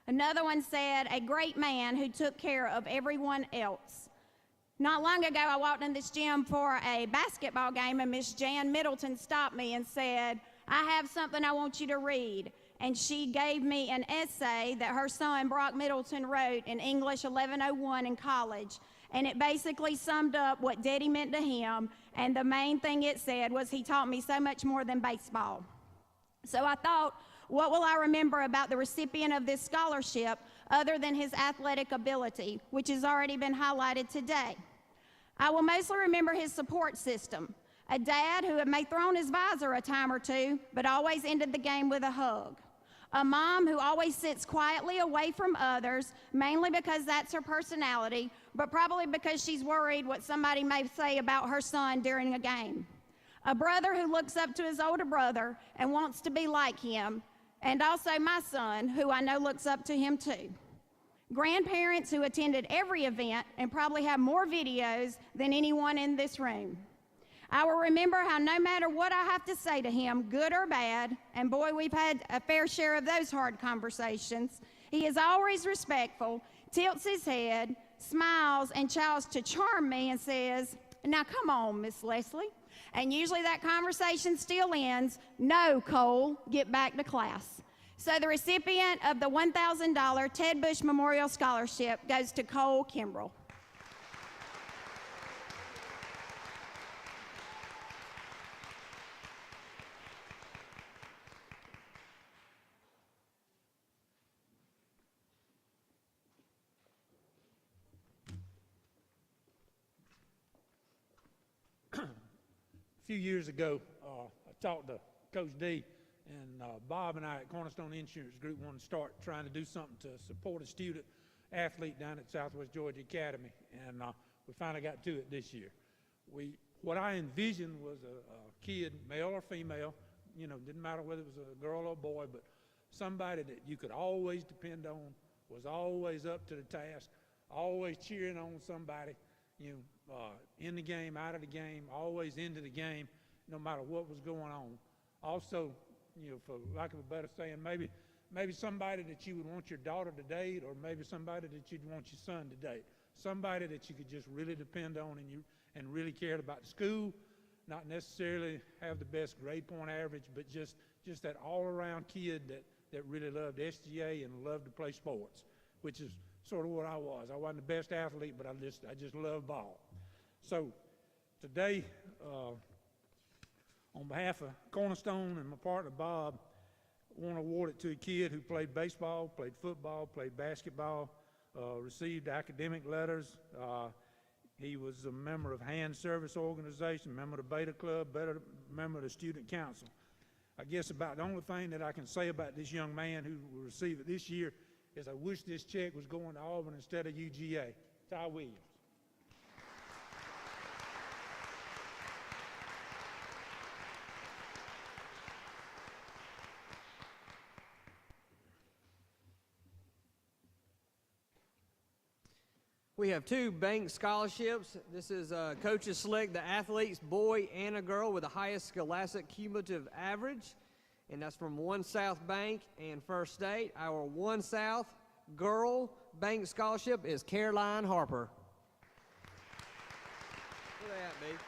Another one said, a great man who took care of everyone else. Not long ago, I walked in this gym for a basketball game, and Miss Jan Middleton stopped me and said, I have something I want you to read. And she gave me an essay that her son, Brock Middleton, wrote in English 1101 in college. And it basically summed up what Daddy meant to him. And the main thing it said was, he taught me so much more than baseball. So I thought, what will I remember about the recipient of this scholarship other than his athletic ability, which has already been highlighted today? I will mostly remember his support system. A dad who may have thrown his visor a time or two, but always ended the game with a hug. A mom who always sits quietly away from others, mainly because that's her personality, but probably because she's worried what somebody may say about her son during a game. A brother who looks up to his older brother and wants to be like him, and also my son, who I know looks up to him too. Grandparents who attended every event and probably have more videos than anyone in this room. I will remember how no matter what I have to say to him, good or bad, and boy, we've had a fair share of those hard conversations, he is always respectful, tilts his head, smiles, and tries to charm me and says, now come on, Miss Leslie. And usually that conversation still ends, no, Cole, get back to class. So the recipient of the $1,000 Ted Bush Memorial Scholarship goes to Cole Kimbrell. A few years ago, I talked to Coach D, and Bob and I at Cornerstone Insurance Group wanted to start trying to do something to support a student athlete down at Southwest Georgia Academy, and we finally got to it this year. What I envisioned was a kid, male or female, didn't matter whether it was a girl or a boy, but somebody that you could always depend on, was always up to the task, always cheering on somebody, in the game, out of the game, always into the game, no matter what was going on. Also, for lack of a better saying, maybe somebody that you would want your daughter to date, or maybe somebody that you'd want your son to date. Somebody that you could just really depend on and really cared about the school, not necessarily have the best grade point average, but just that all-around kid that really loved SGA and loved to play sports, which is sort of what I was. I wasn't the best athlete, but I just loved ball. So today, on behalf of Cornerstone and my partner Bob, I want to award it to a kid who played baseball, played football, played basketball, received academic letters. He was a member of Hand Service Organization, member of the Beta Club, member of the Student Council. I guess about the only thing that I can say about this young man who will receive it this year is I wish this check was going to Auburn instead of UGA. Ty Williams. We have 2 bank scholarships. This is coaches select the athletes, boy and a girl, with the highest scholastic cumulative average. And that's from One South Bank and First State. Our One South girl bank scholarship is Caroline Harper. Where they at, babe?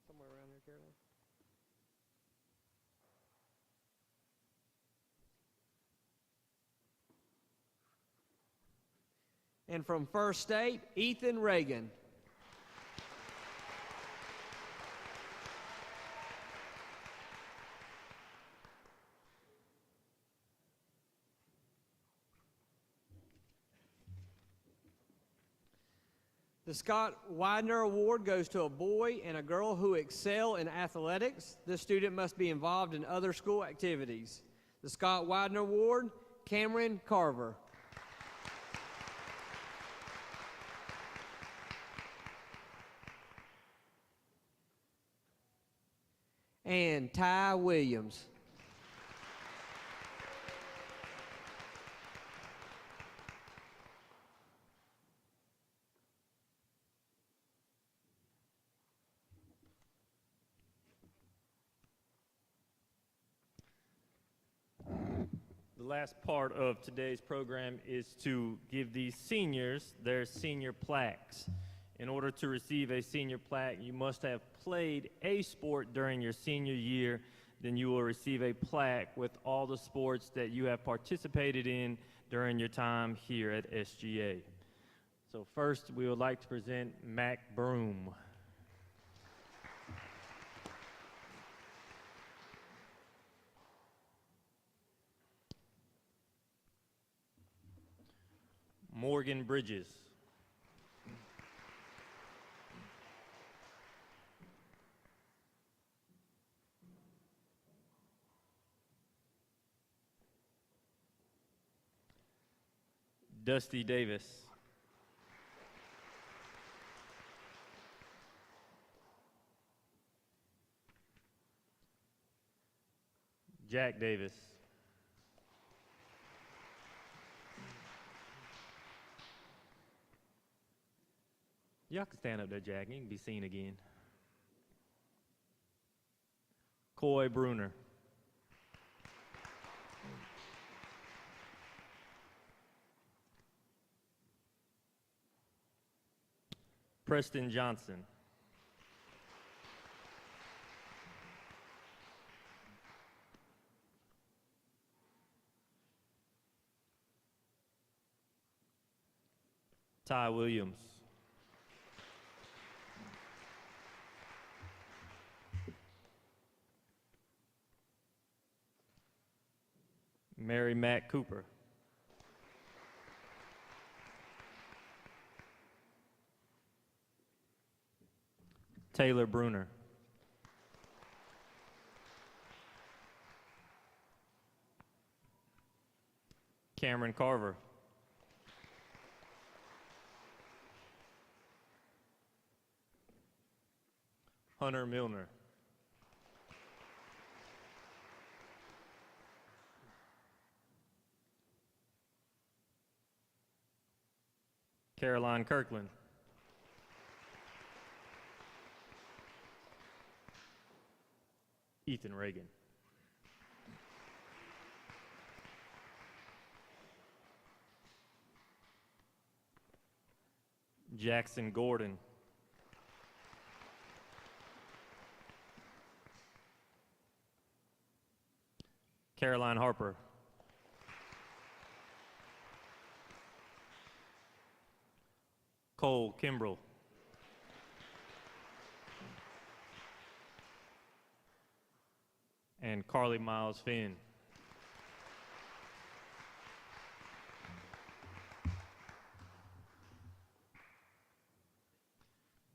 Somewhere around here, Caroline. And from First State, Ethan Reagan. The Scott Widener Award goes to a boy and a girl who excel in athletics. This student must be involved in other school activities. The Scott Widener Award, Cameron Carver. And Ty Williams. The last part of today's program is to give these seniors their senior plaques. In order to receive a senior plaque, you must have played a sport during your senior year. Then you will receive a plaque with all the sports that you have participated in during your time here at SGA. So first, we would like to present Mac Broom. Morgan Bridges. Dusty Davis. Jack Davis. Y'all can stand up there, Jack. You can be seen again. Coy Bruner. Preston Johnson. Ty Williams. Mary Matt Cooper. Taylor Bruner. Cameron Carver. Hunter Milner. Caroline Kirkland. Ethan Reagan. Jackson Gordon. Caroline Harper. Cole Kimbrell. And Carly Miles Finn.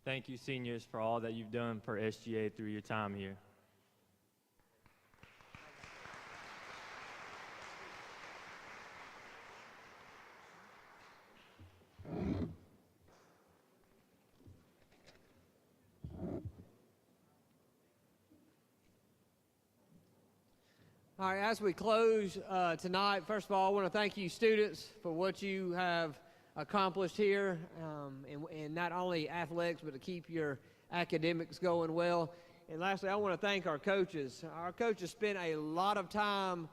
Thank you, seniors, for all that you've done for SGA through your time here. All right, as we close tonight, first of all, I want to thank you students for what you have accomplished here, and not only athletics, but to keep your academics going well. And lastly, I want to thank our coaches. Our coaches spend a lot of time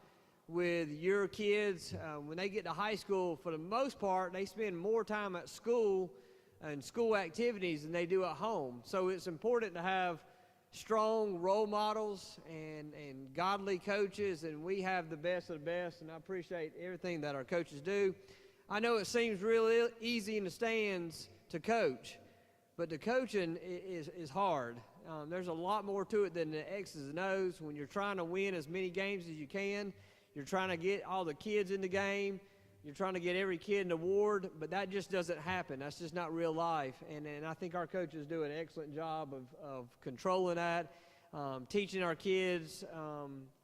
with your kids. When they get to high school, for the most part, they spend more time at school and school activities than they do at home. So it's important to have strong role models and godly coaches, and we have the best of the best, and I appreciate everything that our coaches do. I know it seems really easy in the stands to coach, but the coaching is hard. There's a lot more to it than the X's and O's. When you're trying to win as many games as you can, you're trying to get all the kids in the game, You're trying to get every kid an award, but that just doesn't happen. That's just not real life. And I think our coaches do an excellent job of controlling that, teaching our kids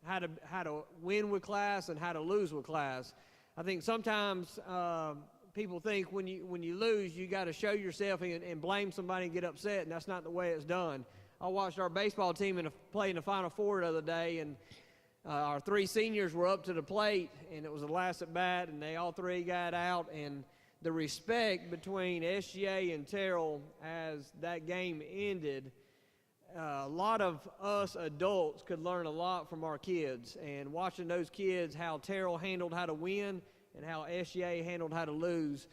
how to win with class and how to lose with class. I think sometimes people think when you lose, you got to show yourself and blame somebody and get upset, and that's not the way it's done. I watched our baseball team play in the Final Four the other day, and our 3 seniors were up to the plate, and it was the last at bat, and they all 3 got out. And the respect between SGA and Terrell as that game ended, a lot of us adults could learn a lot from our kids. And watching those kids, how Terrell handled how to win and how SGA handled how to lose,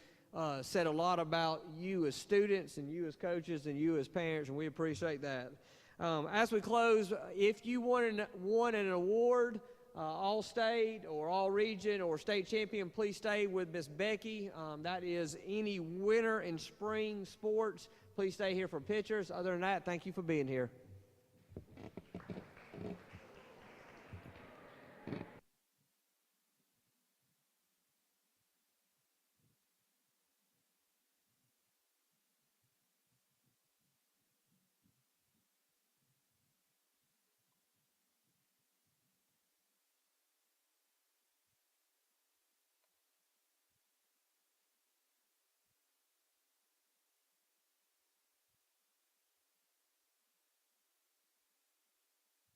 said a lot about you as students and you as coaches and you as parents, and we appreciate that. As we close, if you won an award, All-State or All-Region or State Champion, please stay with Miss Becky. That is any winter and spring sports. Please stay here for pictures. Other than that, thank you for being here.